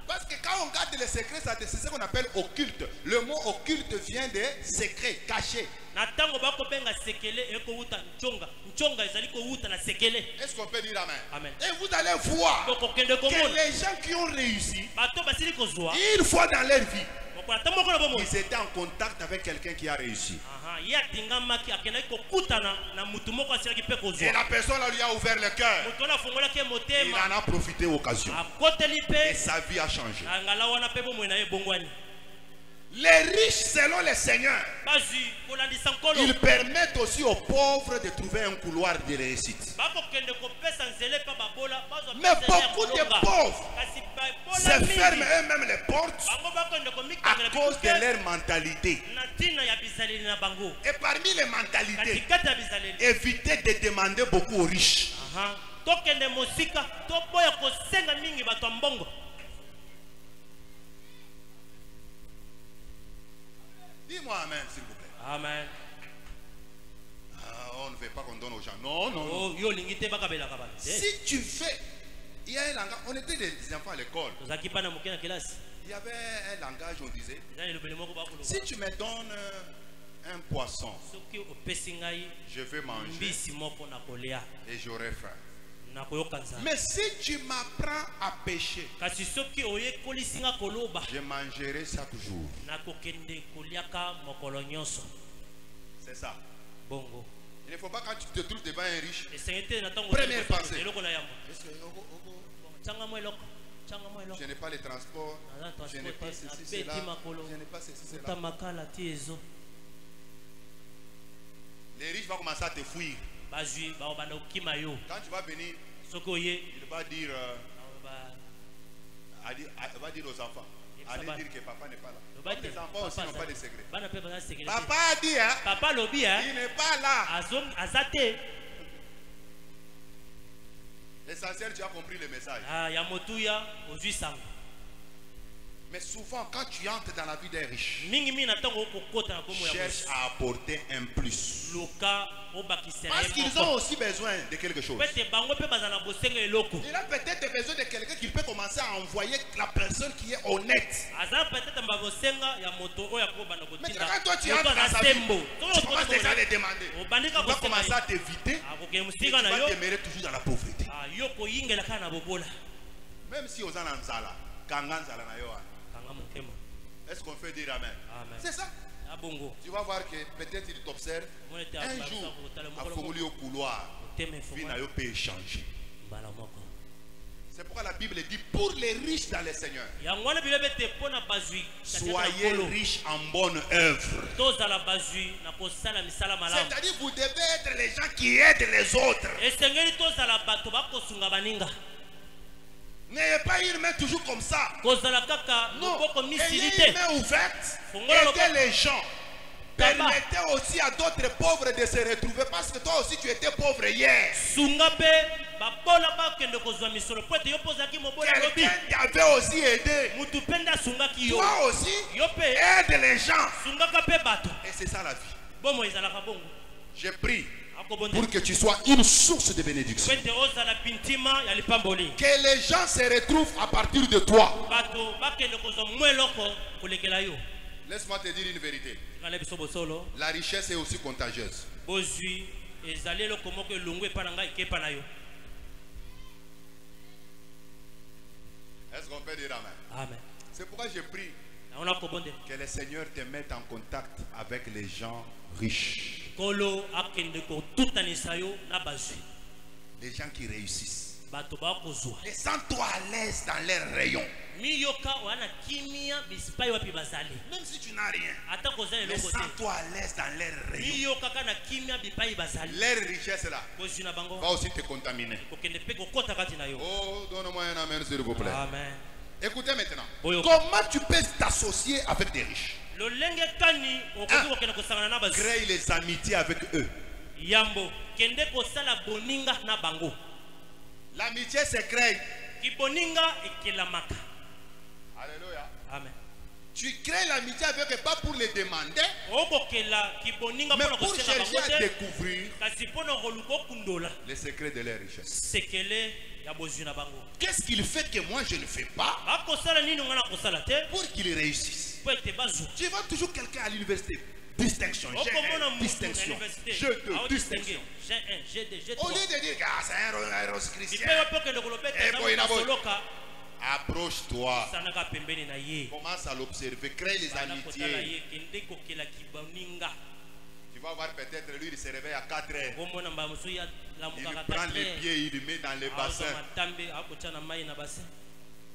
Parce que quand on garde les secrets, c'est ce qu'on appelle occulte. Le mot occulte vient de secret, caché. Est-ce qu'on peut dire amen? Amen. Et vous allez voir que les gens qui ont réussi, une fois dans leur vie, ils étaient en contact avec quelqu'un qui a réussi. Et la personne lui a ouvert le cœur. Il en a profité occasion. Et sa vie a changé. Les riches selon le Seigneur, ils permettent aussi aux pauvres de trouver un couloir de réussite. Mais beaucoup de pauvres se ferment eux-mêmes les portes à cause de leur mentalité. Et parmi les mentalités, évitez de demander beaucoup aux riches. Dis-moi amen, s'il vous plaît. Amen. On ne veut pas qu'on donne aux gens. Non, non, non. Si tu fais, il y a un langage. On était des enfants à l'école. Il y avait un langage, on disait, si tu me donnes un poisson, je vais manger et j'aurai faim. Mais si tu m'apprends à pêcher, je mangerai chaque jour. C'est ça. Il ne faut pas quand tu te trouves devant un riche, première pensée, je n'ai pas les transports, je n'ai pas ceci, cela, je n'ai pas ceci, cela. Les riches vont commencer à te fuir. Quand tu vas venir, il va dire, aux enfants, allez dire que papa n'est pas là. Les enfants aussi n'ont pas de secret. Papa a dit, hein, il n'est pas là. L'essentiel, tu as compris le message. Mais souvent, quand tu entres dans la vie des riches, cherche à apporter un plus. Parce qu'ils ont aussi besoin de quelque chose. Il a peut-être besoin de quelqu'un qui peut commencer à envoyer la personne qui est honnête. Mais quand toi tu entres dans sa vie, tu commences déjà à les demander. Tu vas commencer à t'éviter. Tu vas demeurer toujours dans la pauvreté. Même si aux ananzala, kanganzala na yoa. Est-ce qu'on peut dire amen? C'est ça. Tu vas voir que peut-être il t'observe. Un jour, à Fongoli au couloir, Vinayo peut échanger. C'est pourquoi la Bible dit pour les riches dans le Seigneur, soyez riches en bonne œuvre. C'est-à-dire vous devez être les gens qui aident les autres. N'ayez pas une main toujours comme ça. Non, ayez une main ouverte. Aidez les gens. Permettez aussi à d'autres pauvres de se retrouver. Parce que toi aussi tu étais pauvre hier. Quelqu'un t'avait aussi aidé. Toi aussi aide les gens. Et c'est ça la vie. Je prie pour que tu sois une source de bénédiction. Que les gens se retrouvent à partir de toi. Laisse-moi te dire une vérité. La richesse est aussi contagieuse. Est-ce qu'on peut dire amen? Amen. C'est pourquoi je prie que le Seigneur te mette en contact avec les gens riches. Les gens qui réussissent. Et sens-toi à l'aise dans leurs rayons. Même si tu n'as rien, mais sens-toi à l'aise dans leurs rayons. Leur richesse là va aussi te contaminer. Oh, donne-moi un amen s'il vous plaît. Amen. Écoutez maintenant. Comment tu peux t'associer avec des riches? Crée les amitiés avec eux. L'amitié se crée. Alléluia. Amen. Tu crées l'amitié avec eux pas pour les demander, mais pour chercher à découvrir les secrets de leur richesse. Qu'est-ce qu'il fait que moi je ne fais pas pour qu'ils réussissent? Tu vois toujours quelqu'un à l'université. Distinction, j'ai distinction, je te distinction. Au lieu de dire que c'est un rose chrétien, approche-toi. Commence à l'observer. Crée les amitiés. Tu vas voir peut-être lui il se réveille à 4 heures. Il prend les pieds, il les met dans les bassins.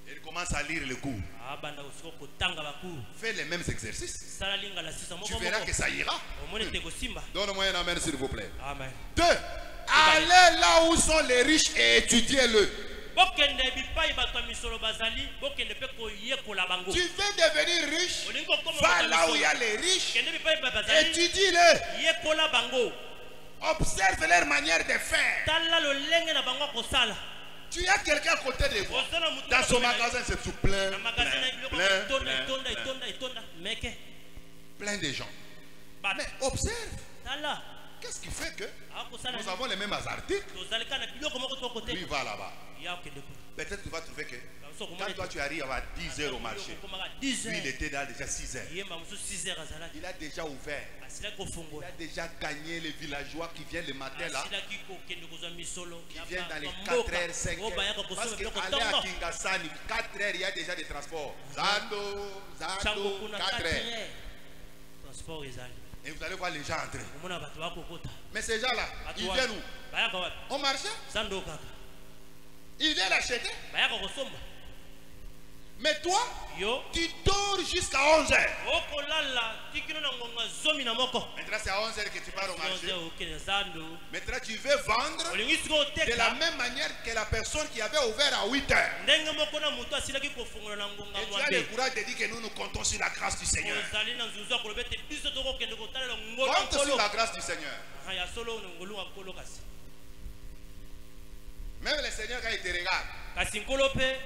Il commence à lire le cours. Fais les mêmes exercices. Tu verras que ça ira. Donne-moi un amen s'il vous plaît. Amen. 2. Allez là où sont les riches et étudiez-le. Tu veux devenir riche? Va là où il y a les riches. Étudie-le. Observe leur manière de faire. Tu as quelqu'un à côté de toi. Dans son magasin, c'est tout plein. Plein de gens. Mais observe. Qu'est-ce qui fait que nous avons les mêmes articles? Lui va là-bas. Peut-être tu vas trouver que quand toi tu arrives à 10 heures au marché, lui il était là déjà 6 heures. Il a déjà ouvert. Il a déjà gagné les villageois qui viennent le matin là. Qui viennent dans les 4 heures, 5 heures. Parce qu'aller à Kingasani, 4 heures, il y a déjà des transports. Zando, 4 heures. Et vous allez voir les gens entrer. Mais ces gens-là, ils viennent où? Au marché? Ils viennent acheter. Mais toi, tu dors jusqu'à 11 heures. Maintenant, c'est à 11 heures que tu pars au marché. Maintenant, tu veux vendre de la même manière que la personne qui avait ouvert à 8 heures. Et tu as le courage de dire que nous comptons sur la grâce du Seigneur. Compte sur la grâce du Seigneur. Même le Seigneur, quand il te regarde,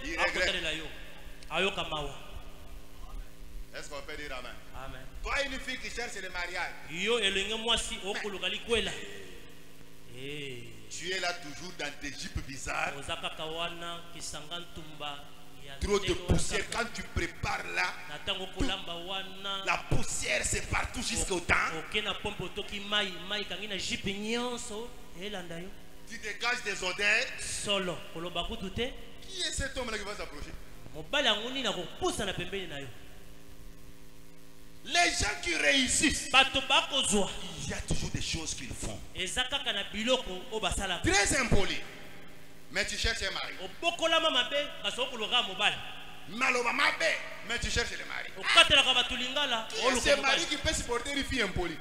il regrette. Est-ce qu'on peut dire amen? Amen. Toi, une fille qui cherche le mariage, tu es là toujours dans des jupes bizarres. Trop de poussière. Quand tu prépares là, la poussière c'est partout jusqu'au temps. Tu dégages des odeurs. Qui est cet homme là qui va s'approcher? Les gens qui réussissent, il y a toujours des choses qu'ils font. Très impoli. Mais tu cherches un mari. Mais tu cherches le mari. Qui est ce mari qui peut supporter une fille impolie?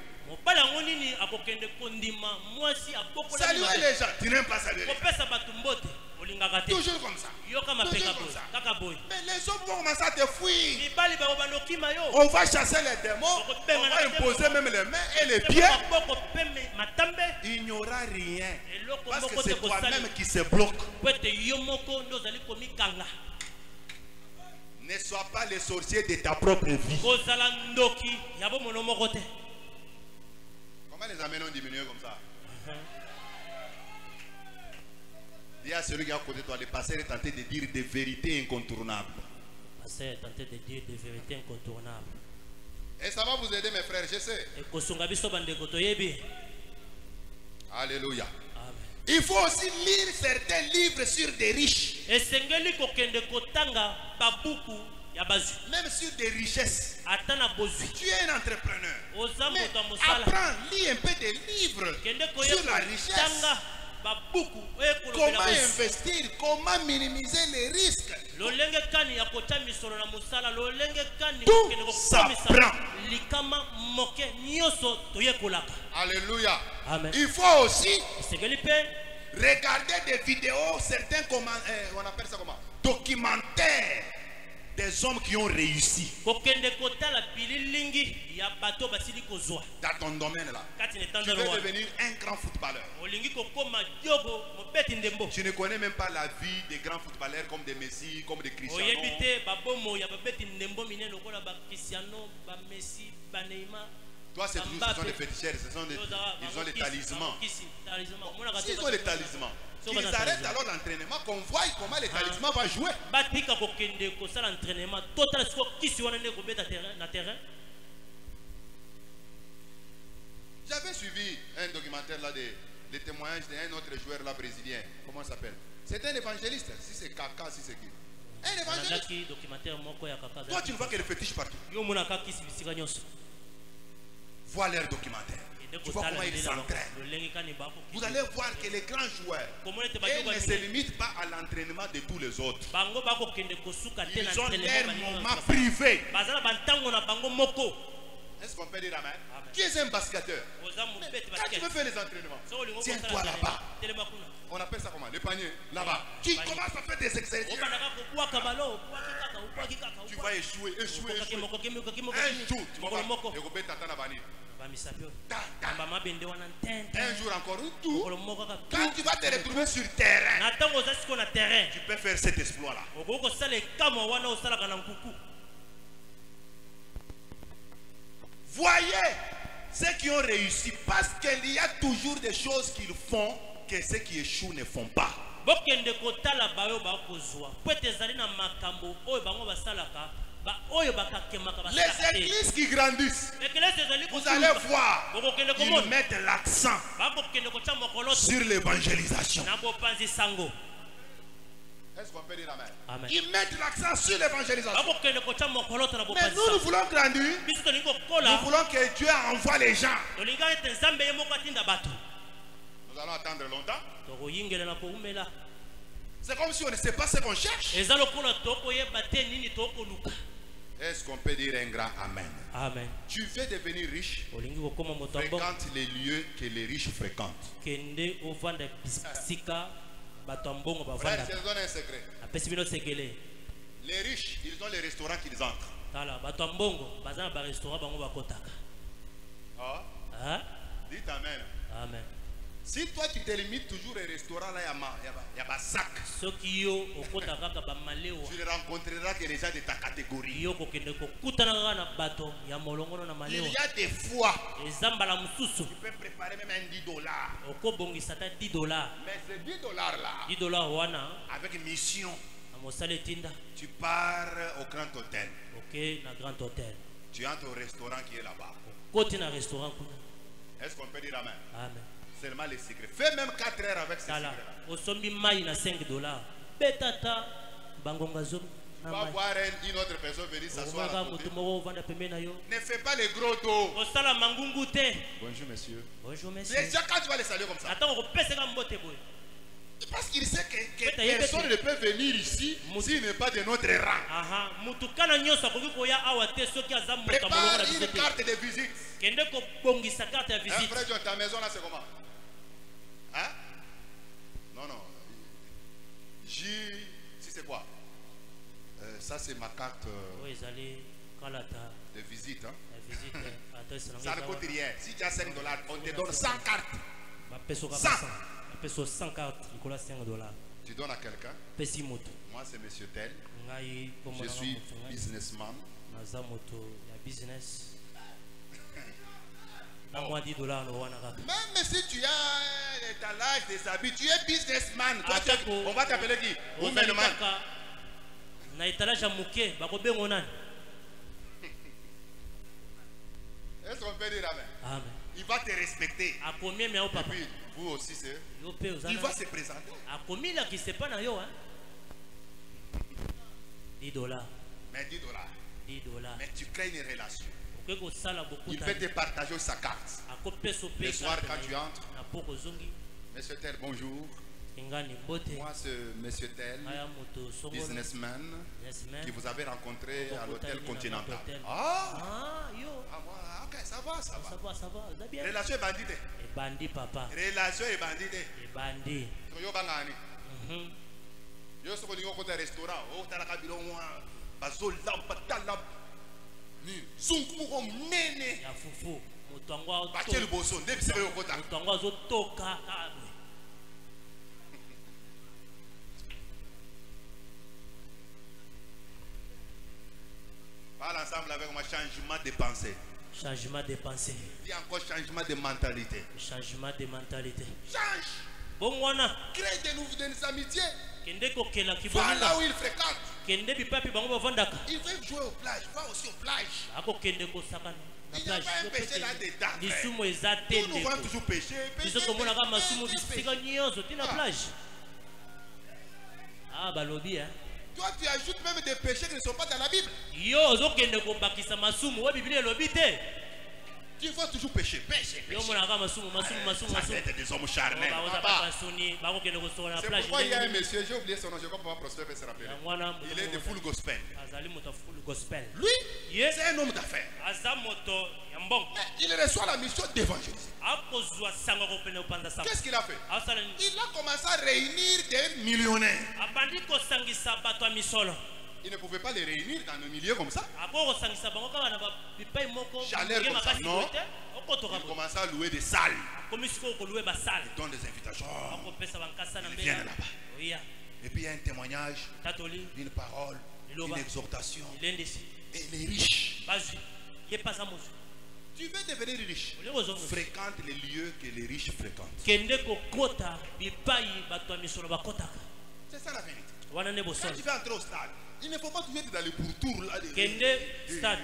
Saluer les gens. Tu n'aimes pas saluer les gens. Toujours comme ça. Toujours comme ça. Mais les hommes vont commencer à te fuir. On va chasser les démons. On va imposer même les mains et les pieds. Il n'y aura rien. Parce que c'est toi-même qui se bloque. Ne sois pas le sorcier de ta propre vie. Comment les amens ont diminué comme ça? Dis à celui qui est à côté de toi, le pasteur est tenté de dire des vérités incontournables. Le pasteur est tenté de dire des vérités incontournables. Et ça va vous aider, mes frères, je sais. Alléluia. Amen. Il faut aussi lire certains livres sur des riches. Même sur des richesses. Tu es un entrepreneur. Mais apprends, lis un peu des livres sur la richesse. Comment investir, comment minimiser les risques. Tout s'apprend. Alléluia. Amen. Il faut aussi regarder des vidéos, certains on appelle ça comment? Documentaires des hommes qui ont réussi dans ton domaine là. Tu veux devenir un grand footballeur. Tu ne connais même pas la vie des grands footballeurs comme des Messi, comme des Cristiano. Toi, c'est toujours ce sont des féticheurs, ils ont les talismans. S'ils ont les talismans, qu'ils arrêtent alors l'entraînement, qu'on voit comment les talismans vont jouer. J'avais suivi un documentaire là des témoignages d'un autre joueur là brésilien. Comment il s'appelle? C'est un évangéliste. Si c'est Kaka, si c'est qui? Un évangéliste. Toi, tu ne vois que les fétiches partout. Vois leur documentaire. Tu vois comment ils s'entraînent. Vous allez voir que les grands joueurs, ils ne se limitent pas à l'entraînement de tous les autres. Ils ont leur moment privé. Est-ce qu'on peut dire amen? Qui est un basketteur? Quand tu veux faire les entraînements, tiens-toi là-bas. On appelle ça comment? Le panier, là-bas. Tu commences à faire des exercices. Tu vas échouer. Un jour, tu vas voir. Un jour encore, quand tu vas te retrouver sur le terrain, tu peux faire cet exploit-là. Voyez ceux qui ont réussi, parce qu'il y a toujours des choses qu'ils font que ceux qui échouent ne font pas. Les églises qui grandissent, vous allez voir, ils mettent l'accent sur l'évangélisation. Est-ce qu'on peut dire amen? Amen. Ils mettent l'accent sur l'évangélisation. Mais nous voulons grandir. Nous voulons que Dieu envoie les gens. Nous allons attendre longtemps. C'est comme si on ne sait pas ce qu'on cherche. Est-ce qu'on peut dire un grand amen? Amen. Tu veux devenir riche? Fréquente les lieux que les riches fréquentent. Frère, je te donne un secret. Les riches, ils ont les restaurants qu'ils entrent. Ah. Dites amen. Amen. Si toi tu te limites toujours au restaurant là, il y a un sac. Tu ne rencontreras que les gens de ta catégorie. Il y a des fois, tu peux préparer même un $10. Mais ces $10 là, avec une mission, tu pars au grand hôtel. Tu entres au restaurant qui est là-bas. Est-ce qu'on peut dire amen? Amen. Seulement les secrets. Fais même 4 heures avec ces secrets. Tu vas voir une autre personne venir s'asseoir à côté. Ne fais pas les gros dos. Bonjour monsieur. Bonjour monsieur. Déjà quand tu vas les saluer comme ça, parce qu'il sait que personne ne peut venir ici s'il n'est pas de notre rang. Prépare une carte de visite. Frère John, ta maison là c'est comment? Hein? Non. Si c'est quoi? Ça c'est ma carte de visite. Hein? Ça ne coûte rien. Si tu as $5, on te donne 100 cartes. 100 cartes. Tu donnes à quelqu'un. Moi c'est monsieur tel. Je suis businessman. Même si tu as l'étalage des habits, tu es businessman. Toi, on va t'appeler qui? Womanman. Est-ce qu'on peut dire amen? Amen. Il va te respecter. Et puis, vous aussi, c'est. Il va se présenter. $10. Mais $10. Mais tu crées une relation. Il peut te partager sa carte. Le soir, quand tu entres, Monsieur Tel, bonjour. Moi, c'est Monsieur Tel, businessman, qui vous avez rencontré à l'hôtel Continental. Ok, ça va. Relation est bandite. Relation est bandite. Yo soko lingo côté restaurant, oh talaka bilongo bazo lampa ni zungu ko mnene ya fufu mutangwa bakeli boso ndebise yo kota mutangwa zo toka parle ensemble avec moi. Changement de pensée. Changement de pensée. Dis encore changement de mentalité. Changement de mentalité. Change. Bon wana. Crée de nouvelles amitiés. Va là où il fréquente. Il veut jouer aux plages. Va aussi aux plages. Il n'y a pas un péché là-dedans. Nous devons toujours pécher. Ah, balobi, hein. Toi, tu ajoutes même des péchés qui ne sont pas dans la Bible. Tu vas toujours pécher. Pécher. Ça fait des hommes charnels. C'est pourquoi il y a un monsieur, j'ai oublié son nom, je ne crois pas Prospère se rappeler. Il est de full gospel. Lui, c'est un homme d'affaires. Mais il reçoit la mission d'évangéliser. Qu'est-ce qu'il a fait? Il a commencé à réunir des millionnaires. Il ne pouvait pas les réunir dans un milieu comme ça. Chaleur comme ça, non. Il commençait à louer des salles. Il donne des invitations. Ils viennent là-bas. Et puis il y a un témoignage, une parole, une exhortation. Et les riches. Tu veux devenir riche? Fréquente les lieux que les riches fréquentent. C'est ça la vérité. Quand tu vas entrer au stade, il ne faut pas toujours être dans les pourtours là. Stade,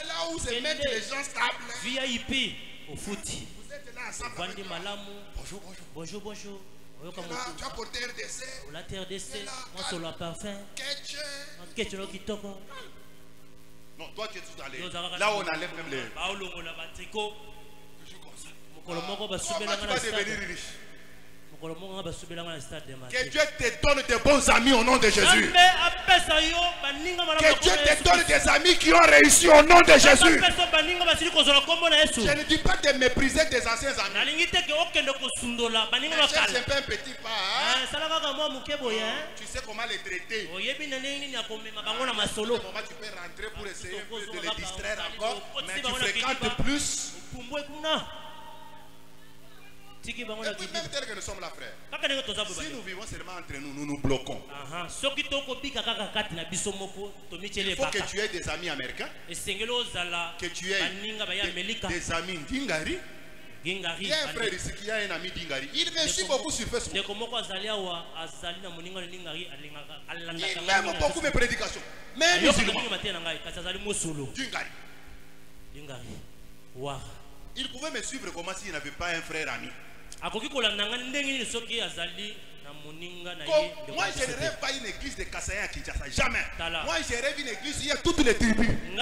là où se mettent les gens stables. VIP au foot. Vous êtes là ensemble. Bonjour. Tu as porté RDC. La RDC, on se l'a parfait. Non, toi tu es tout dans les. Là où on enlève même les. Toujours comme ça. Comment tu vas devenir riche? Que Dieu te donne de bons amis au nom de Jésus. Que Dieu te donne des amis qui ont réussi au nom de Jésus. Je ne dis pas de mépriser tes anciens amis. Mais cherche un peu un petit pas. Tu sais comment les traiter. Au moment tu peux rentrer pour essayer de les distraire encore. Mais tu fréquentes plus. Et puis même tel que nous sommes là, frère. Si nous vivons seulement entre nous, nous nous bloquons. Il faut que tu aies des amis américains. Que tu aies des amis Dingari. Il y a un frère ici qui a un ami Dingari. Il me suit beaucoup sur Facebook. Il aime beaucoup mes prédications. Même musulman. Dingari. Il pouvait me suivre comment s'il n'avait pas un frère ami. Moi, je ne rêve pas une église de Kassaya à Kinshasa. Jamais. Moi, je rêve une église où il y a toutes les tribus. Il y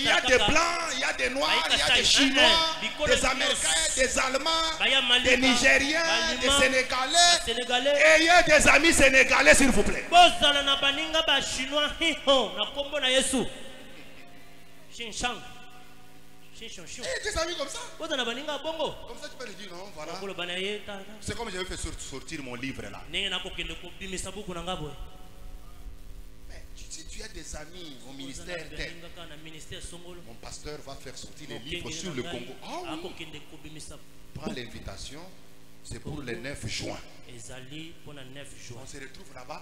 a des blancs, il y a des noirs, il y a des chinois, des américains, des allemands, des nigériens, des sénégalais. Et il y a des amis sénégalais, s'il vous plaît. Et des amis comme ça. Comme ça, tu peux lui dire non, voilà. C'est comme j'avais fait sortir mon livre là. Mais si tu as des amis au ministère, mon pasteur va faire sortir les livres sur le Congo. Ah oui. Prends l'invitation. C'est pour le 9 juin. On se retrouve là-bas.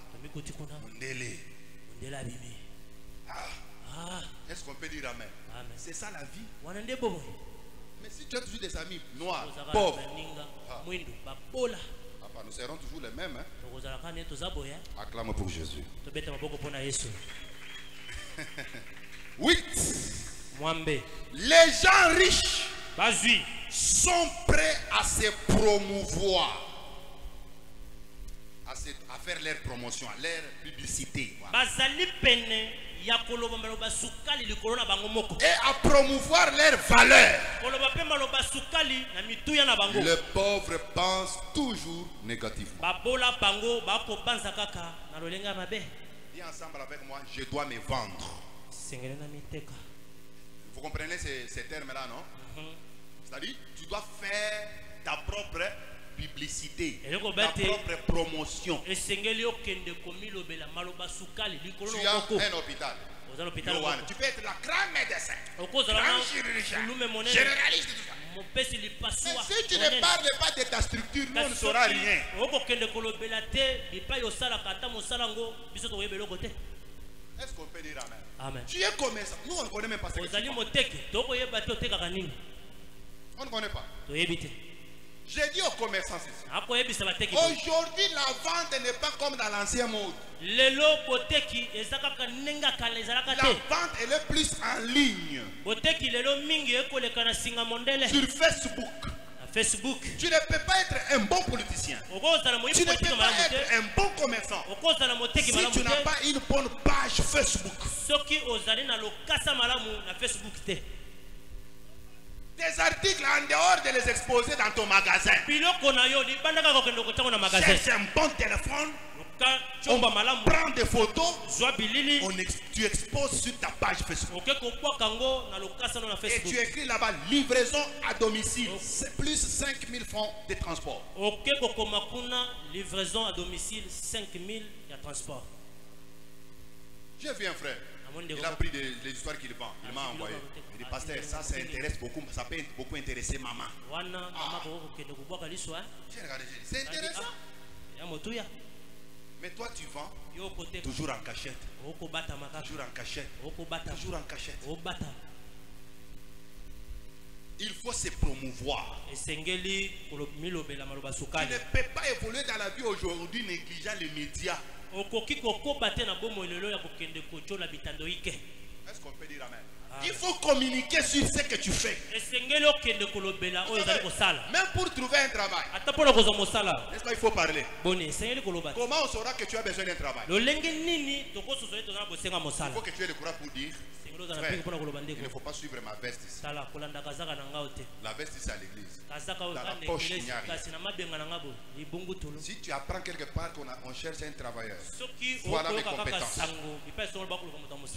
Et dire Amen. C'est ça la vie. Mais si tu as toujours des amis noirs, pauvres, nous serons toujours les mêmes. Hein? Acclame pour Jésus. 8. Les gens riches sont prêts à se promouvoir, à faire leur promotion, leur publicité. Voilà. Et à promouvoir leurs valeurs. Les pauvres pensent toujours négativement. Dis ensemble avec moi, je dois me vendre. Vous comprenez ces termes-là, non? C'est-à-dire, tu dois faire ta propre publicité, ta propre promotion. Tu as un hôpital. Tu peux être la grande médecin, grand chirurgien, généraliste, tout ça. Mais si tu ne parles pas de ta structure, nous ne saurons rien. Est-ce qu'on peut dire Amen? Amen. Tu es commerçant. Nous, on ne connaît même pas ce que tu fais. On ne connaît pas. J'ai dit aux commerçants ceci. Aujourd'hui, la vente n'est pas comme dans l'ancien mode. La vente, elle est plus en ligne. Sur Facebook. Tu ne peux pas être un bon politicien. Tu ne peux pas être un bon commerçant si tu n'as pas une bonne page Facebook. Des articles en dehors de les exposer dans ton magasin. Cherche un bon téléphone. On prend des photos. Tu exposes sur ta page Facebook. Et tu écris là-bas livraison à domicile. C'est plus 5 000 francs de transport. Livraison à domicile 5 000 de transport. J'ai vu un frère. Il a pris les histoires qu'il vend. Il m'a envoyé. Il dit, pasteur, ça intéresse beaucoup. Ça peut beaucoup intéresser maman. J'ai regardé, c'est intéressant. Mais toi, tu vends toujours en cachette. Toujours en cachette. Toujours en cachette. Il faut se promouvoir. Tu ne peux pas évoluer dans la vie aujourd'hui négligeant les médias. Est-ce qu'on peut dire Amen? Il faut communiquer sur ce que tu fais. Même pour trouver un travail. N'est-ce pas, il faut parler. Comment on saura que tu as besoin d'un travail? Il faut que tu aies le courage pour dire, frère, il ne faut pas suivre ma veste ici. La veste ici à l'église. Dans la poche, il n'y a rien. Si tu apprends quelque part qu'on cherche un travailleur, voilà mes compétences.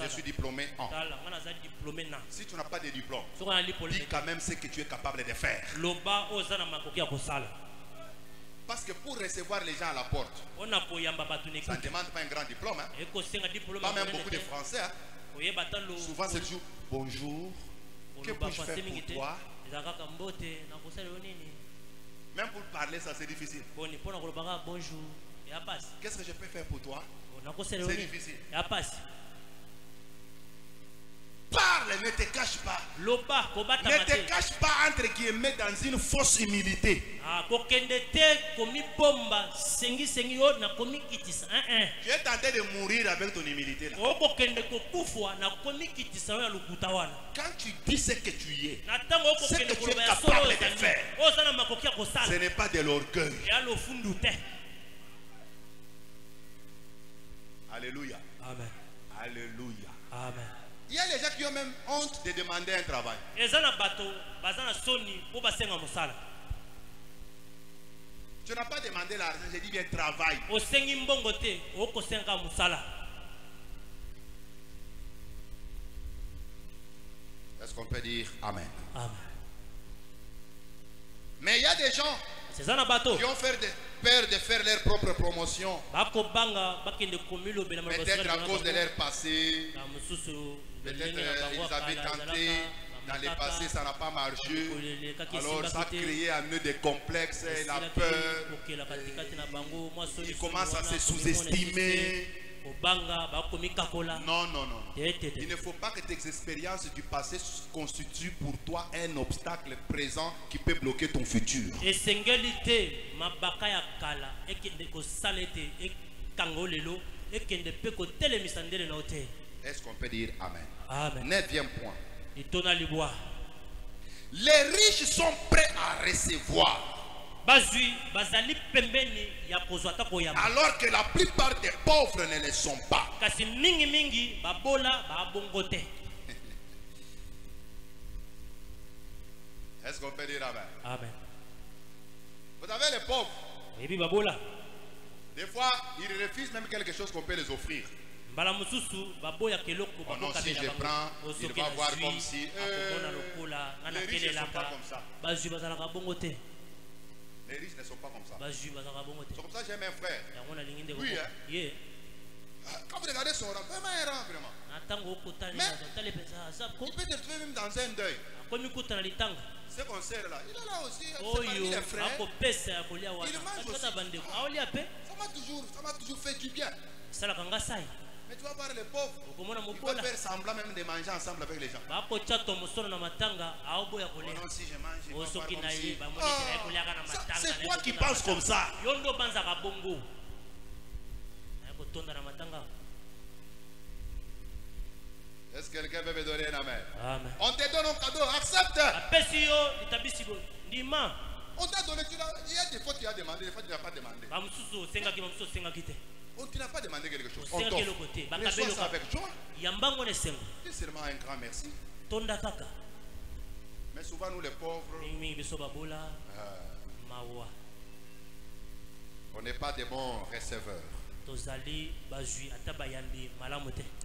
Je suis diplômé en. Si tu n'as pas de diplôme, dis quand même ce que tu es capable de faire. Parce que pour recevoir les gens à la porte, ça ne demande pas un grand diplôme. Hein? Pas même beaucoup de Français. Hein? Souvent c'est toujours bonjour, que puis-je faire pour toi? Même pour parler, ça c'est difficile. Qu'est-ce que je peux faire pour toi? C'est difficile. Parle, ne te cache pas. Ne te cache pas entre guillemets dans une fausse humilité. Tu es tenté de mourir avec ton humilité là. Quand tu dis ce que tu es, ce que tu es capable de faire, ce n'est pas de l'orgueil. Alléluia. Amen. Alléluia. Amen. Il y a les gens qui ont même honte de demander un travail. Tu n'as pas demandé l'argent, j'ai dit bien travail. Est-ce qu'on peut dire Amen? Amen. Mais il y a des gens qui ont peur de faire leur propre promotion. Peut-être à cause de leur passé. Peut-être ils avaient tenté dans le passé, ça n'a pas marché. Alors ça a créé un nœud de complexe, la peur. Ils commencent à se sous-estimer. Non, non, non. Il ne faut pas que tes expériences du passé constituent pour toi un obstacle présent qui peut bloquer ton futur. Est-ce qu'on peut dire Amen? Amen. 9e point. Les riches sont prêts à recevoir, alors que la plupart des pauvres ne le sont pas. Est-ce qu'on peut dire Amen? Amen. Vous avez les pauvres. Des fois, ils refusent même quelque chose qu'on peut les offrir. Oh non, si je prends, il va voir comme si les riches ne sont pas comme ça. Les riches ne sont pas comme ça. C'est comme ça que j'aime un frère. Oui, hein? Quand vous regardez son rang, vraiment un rang, vraiment. Mais il peut te trouver même dans un deuil. Ce concert là, il est là aussi. C'est parmi les frères. Il mange aussi. Ça m'a toujours fait du bien. Mais tu vas voir les pauvres, ils peuvent faire semblant même de manger ensemble avec les gens. Oh non, si je mange, je vais voir comme si... c'est toi qui penses comme ça. Est-ce que quelqu'un peut me donner un amen? Amen. On te donne un cadeau, accepte. On t'a donné, il y a des fois tu as demandé, des fois tu n'as pas demandé. On tu n'as pas demandé quelque chose. On t'offre. Reçois ça avec joie. C'est seulement un grand merci. Mais souvent nous les pauvres, on n'est pas des bons receveurs.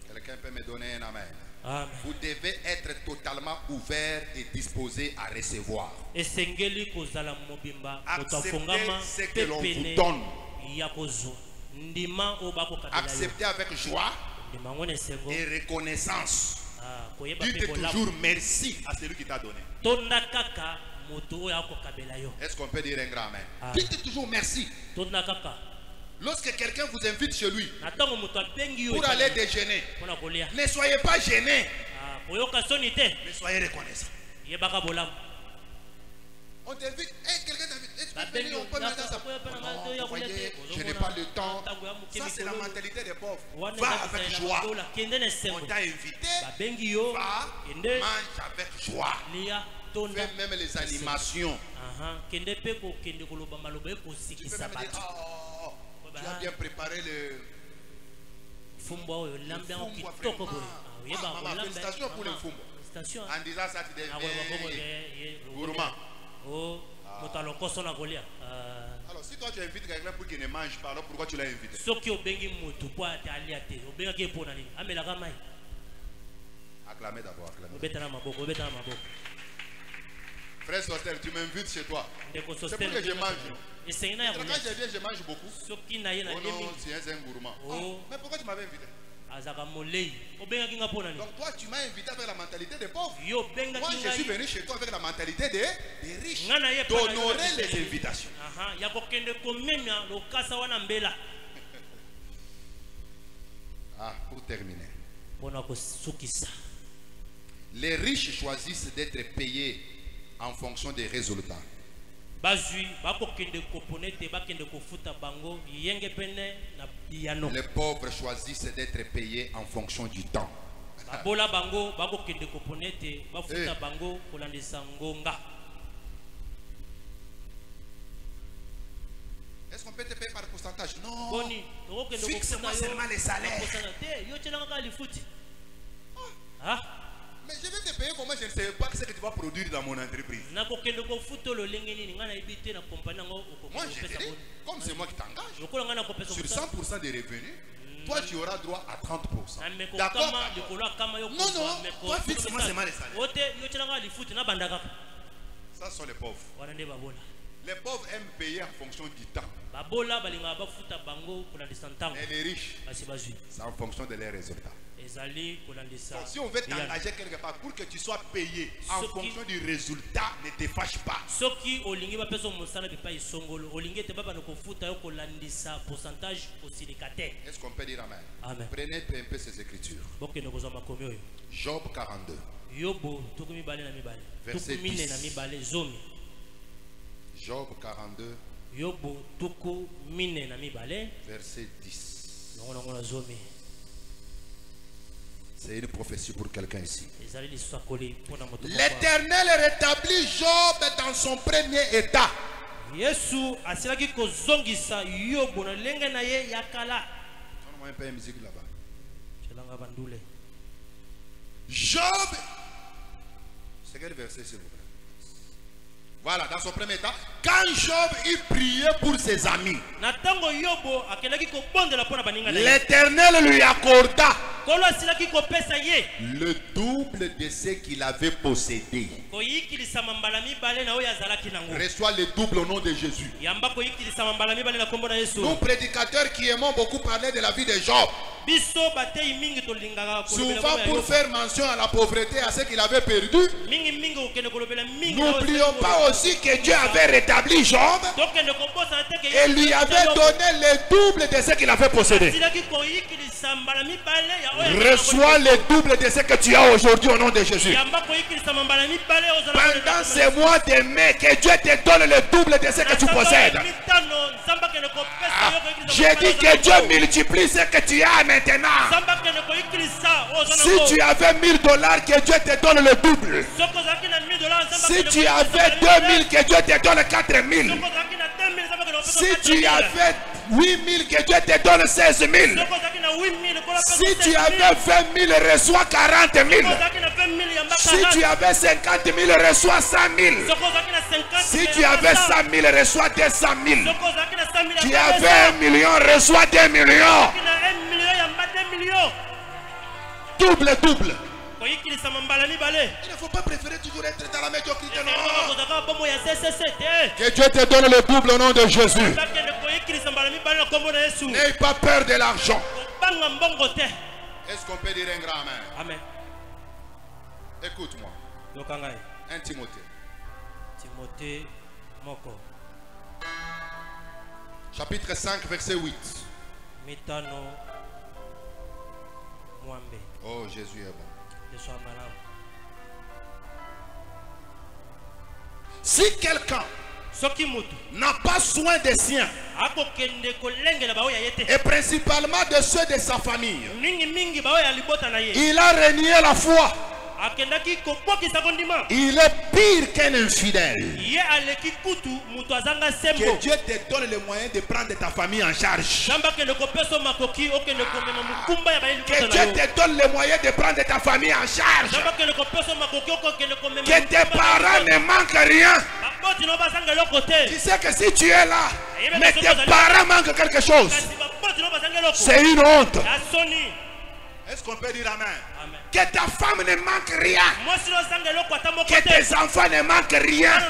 Quelqu'un peut me donner un amen? Amen. Vous devez être totalement ouvert et disposé à recevoir. Acceptez ce que l'on vous donne. Acceptez avec joie et reconnaissance. Dites toujours merci à celui qui t'a donné. Est-ce qu'on peut dire un grand amen? Dites toujours merci. Lorsque quelqu'un vous invite chez lui pour aller déjeuner, ne soyez pas gêné, mais soyez reconnaissant. On t'invite, quelqu'un t'invite, on peut mettre ça. Non, voyez, je n'ai pas le temps. Ça, c'est la mentalité des pauvres. Va avec joie. On t'a invité, va, mange avec joie. Fais même les animations. Tu peux même dire, tu as bien préparé le fumbo. Félicitations pour le fumbo. En disant ça, tu deviens gourmand. Alors, si toi tu invites quelqu'un pour qu'il ne mange pas, alors pourquoi tu l'as invité? Acclamez d'abord, acclamez. Frère Soster, tu m'invites chez toi. C'est pour que je mange. Quand je viens, je mange beaucoup. Oh non, c'est un gourmand. Mais pourquoi tu m'avais invité? Donc toi, tu m'as invité avec la mentalité des pauvres. Moi, je suis venu chez toi avec la mentalité des riches. D'honorer les invitations. Ah, pour terminer. Les riches choisissent d'être payés en fonction des résultats. Les pauvres choisissent d'être payés en fonction du temps. Est-ce qu'on peut te payer par pourcentage? Non. Fixe-moi seulement les salaires. Mais je vais te payer comment je ne sais pas ce que tu vas produire dans mon entreprise. Moi je te dis, comme c'est moi qui t'engage, sur 100% des revenus, toi tu auras droit à 30%. D'accord? Non, non, toi fixe-moi seulement les salaires. Ça sont les pauvres. Les pauvres aiment payer en fonction du temps. Et les riches, c'est en fonction de leurs résultats. Donc, si on veut t'engager quelque part pour que tu sois payé en fonction du résultat, ne te fâche pas. Est-ce qu'on peut dire amen? Amen. Prenez un peu ces écritures. Job 42. Verset 10. Job 42. Verset 10. C'est une prophétie pour quelqu'un ici. L'Éternel rétablit Job dans son premier état. Yesu asilaki kozongisa Yobu na lenge na ye yakala. On a un peu de musique là-bas. Chelanga bandule. Job. C'est quel verset s'il vous plaît? Voilà, dans son premier état, quand Job y priait pour ses amis, l'Éternel lui accorda le double de ce qu'il avait possédé. Reçoit le double au nom de Jésus. Nous, prédicateurs qui aimons beaucoup parler de la vie de Job, souvent pour faire mention à la pauvreté, à ce qu'il avait perdu, n'oublions pas aussi que Dieu avait rétabli Job et lui avait donné le double de ce qu'il avait possédé. Reçois le double de ce que tu as aujourd'hui au nom de Jésus. Pendant ces mois de mai, que Dieu te donne le double de ce que tu possèdes. J'ai dit que Dieu multiplie ce que tu as maintenant. Si tu avais $1000, que Dieu te donne le double. Si tu avais 2000, que Dieu te donne 4000. Si tu avais 8000, que Dieu te donne 16000. Si tu avais 20 000, reçois 40 000. Si tu avais 50 000, reçois 100 000. Si tu avais 100 000, reçois 200 000. Tu avais 1 million, reçois 2 millions. Double, double. Il ne faut pas préférer toujours être dans la médiocrité. Non. Que Dieu te donne le double au nom de Jésus. N'aie pas peur de l'argent. Est-ce qu'on peut dire un grand amen? Amen. Écoute-moi. 1 Timothée. Chapitre 5, verset 8. Oh, Jésus est bon. Si quelqu'un n'a pas soin des siens, et principalement de ceux de sa famille, il a renié la foi. Il est pire qu'un infidèle. Que Dieu te donne le moyen de prendre ta famille en charge. Que Dieu te donne le moyen de prendre ta famille en charge. Que tes parents ne manquent rien. Tu sais que si tu es là, mais tes parents manquent quelque chose, c'est une honte. Est-ce qu'on peut dire amen? Que ta femme ne manque rien. Que tes enfants ne manquent rien.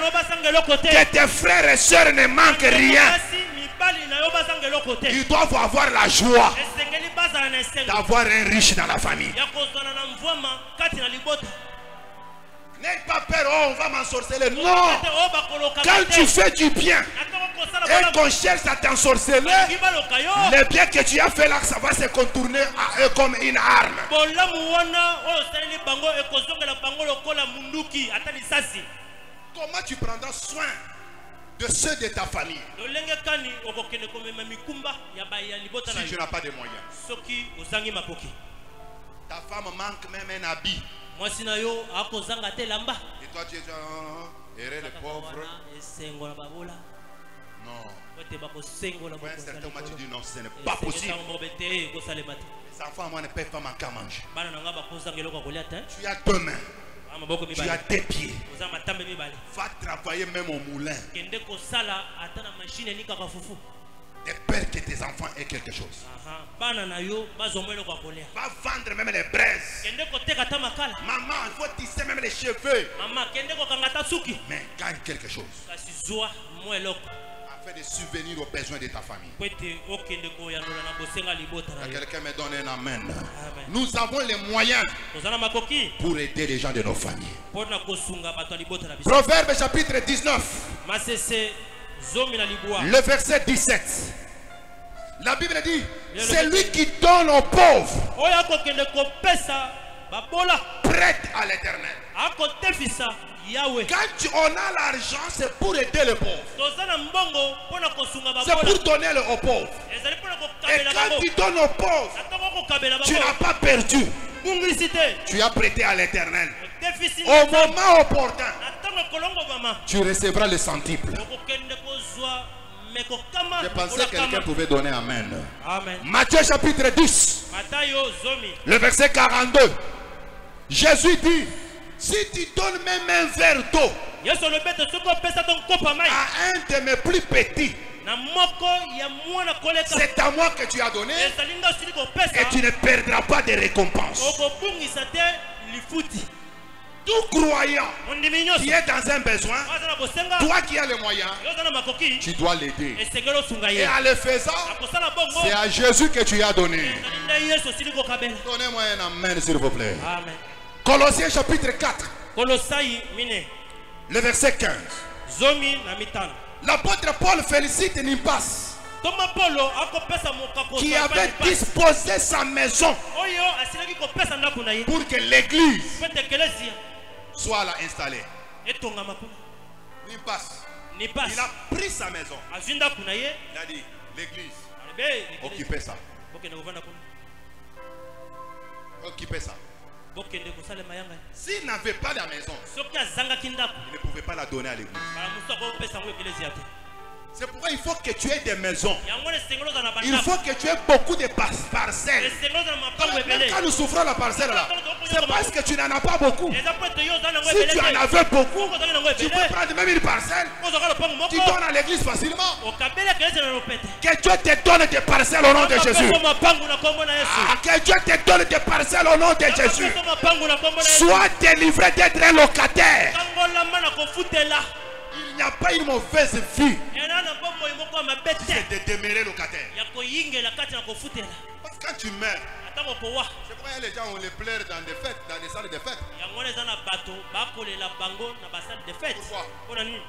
Que tes frères et sœurs ne manquent rien. Ils doivent avoir la joie d'avoir un riche dans la famille. N'aie pas peur, oh, on va m'ensorceler. Non. Quand tu fais du bien et qu'on cherche à t'ensorceler, le bien que tu as fait là, ça va se contourner à eux comme une arme. Comment tu prendras soin de ceux de ta famille si tu n'as pas de moyens? Ta femme manque même un habit. Et toi tu es errer les pauvres. Non. À un certain moment tu dis non, ce n'est pas possible. Les enfants moi ne peuvent pas manquer à manger. Tu as 2 mains. Tu as 2 pieds. Va travailler même au moulin. De peur que tes enfants aient quelque chose. Va vendre même les braises. Maman, il faut tisser même les cheveux. Mais gagne quelque chose. afin de subvenir aux besoins de ta famille. Quelqu'un me donne un amen. Nous avons les moyens pour aider les gens de nos familles. Proverbe chapitre 19, le verset 17. La Bible dit, c'est lui qui donne aux pauvres, prête à l'Éternel. Quand on a l'argent, c'est pour aider les pauvres. C'est pour donner aux pauvres. Et quand tu donnes aux pauvres, tu n'as pas perdu. Tu as prêté à l'Éternel. Au moment opportun, tu recevras le centuple. Je pensais que quelqu'un pouvait donner amen. Matthieu chapitre 10, le verset 42. Jésus dit, si tu donnes même un verre d'eau à un de mes plus petits, c'est à moi que tu as donné et tu ne perdras pas de récompense. Tout croyant qui est dans un besoin, toi qui as les moyens, tu dois l'aider. Et en le faisant, c'est à Jésus que tu as donné. Donnez-moi un amen s'il vous plaît. Amen. Colossiens chapitre 4, le verset 15. L'apôtre Paul félicite Nimpas qui avait disposé sa maison pour que l'église soit là installée. Nimpas, il a pris sa maison. Il a dit, l'église, occupez ça. Occupez ça. S'il n'avait pas la maison, il ne pouvait pas la donner à l'église. C'est pourquoi il faut que tu aies des maisons. Il faut que tu aies beaucoup de parcelles. Même quand nous souffrons la parcelle là, c'est parce que tu n'en as pas beaucoup. Si tu en avais beaucoup, tu peux prendre même une parcelle. Tu donnes à l'église facilement. Que Dieu te donne des parcelles au nom de Jésus. Que Dieu te donne des parcelles au nom de Jésus. Sois délivré d'être un locataire. Il n'y a pas une mauvaise vie. C'est de demeurer locataire. Parce que quand tu meurs, c'est pourquoi les gens on les pleure dans des fêtes, dans des salles de fêtes. Pourquoi?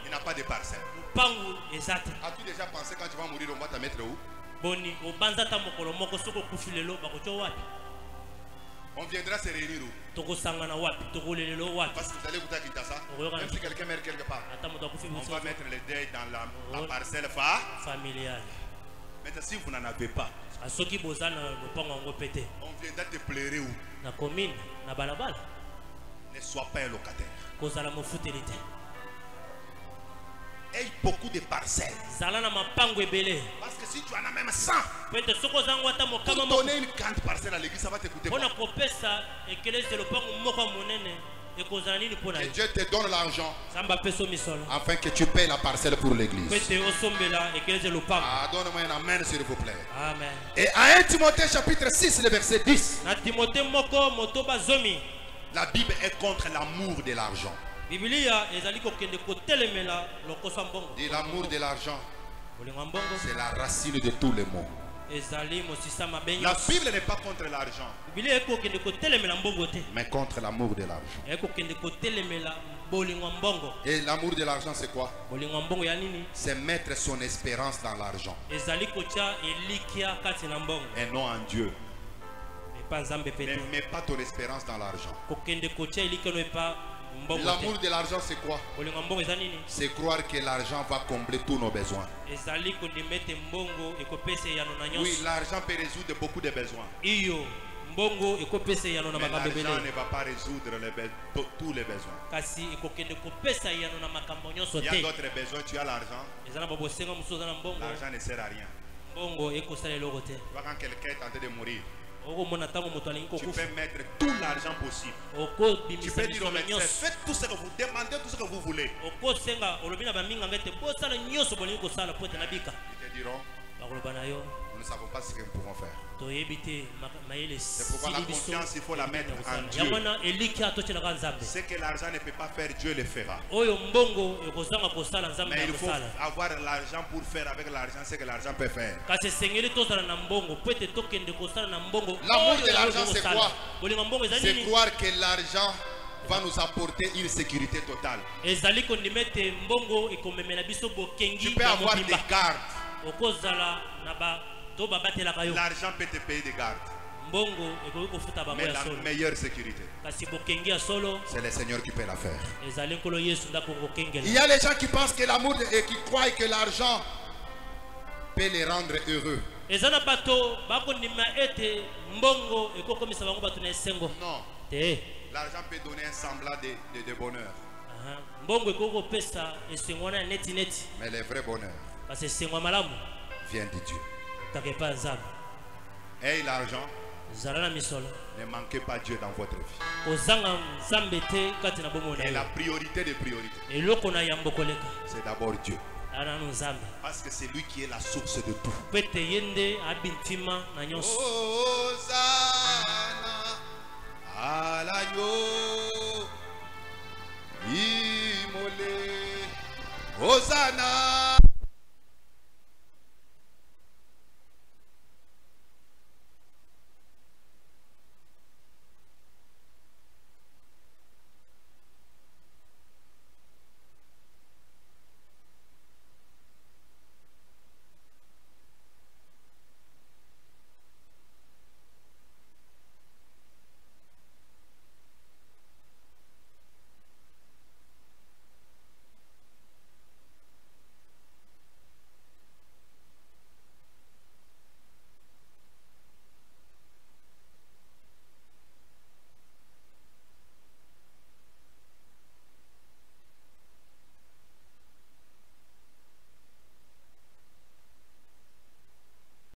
Il n'a pas de parcelle. As-tu déjà pensé quand tu vas mourir, on va te mettre où? On viendra se réunir où? Parce que vous allez vous quitter ça. Même si quelqu'un meurt quelque part, on va mettre le deuil dans la parcelle familiale. Mais si vous n'en avez pas, on viendra te pleurer où? Ne sois pas un locataire. Aie beaucoup de parcelles. Parce que si tu en as même 100, pour donner une grande parcelle à l'église, ça va te coûter quoi? Que Dieu te donne l'argent afin que tu payes la parcelle pour l'église. Ah, donne-moi un amen s'il vous plaît. Amen. Et à 1 Timothée chapitre 6 le verset 10, la Bible est contre l'amour de l'argent. Et l'amour de l'argent, c'est la racine de tous les maux. La Bible n'est pas contre l'argent, mais contre l'amour de l'argent. Et l'amour de l'argent, c'est quoi? C'est mettre son espérance dans l'argent et non en Dieu. Ne mets pas ton espérance dans l'argent. L'amour de l'argent, c'est quoi? C'est croire que l'argent va combler tous nos besoins. Oui, l'argent peut résoudre beaucoup de besoins. Mais l'argent ne va pas résoudre tous les besoins. Il y a d'autres besoins, tu as l'argent. L'argent ne sert à rien. Tu vois, quand quelqu'un est tenté de mourir, tu peux mettre tout l'argent possible. Tu peux dire au médecin, faites tout ce que vous demandez, tout ce que vous voulez. Ils te diront, nous ne savons pas ce que nous pouvons faire. C'est pourquoi la confiance, il faut la mettre en Dieu. Ce que l'argent ne peut pas faire, Dieu le fera. Mais il faut avoir l'argent pour faire avec l'argent ce que l'argent peut faire. L'amour de l'argent, c'est quoi? C'est croire que l'argent va nous apporter une sécurité totale. Tu peux avoir des gardes. L'argent peut te payer des gardes. Mais la meilleure sécurité, c'est le Seigneur qui peut la faire. Il y a les gens qui pensent que l'amour et qui croient que l'argent peut les rendre heureux. Non. L'argent peut donner un semblant de bonheur. Mais le vrai bonheur vient de Dieu. Et l'argent, ne manquez pas Dieu dans votre vie. Et la priorité des priorités, c'est d'abord Dieu. Parce que c'est lui qui est la source de tout. Hosanna,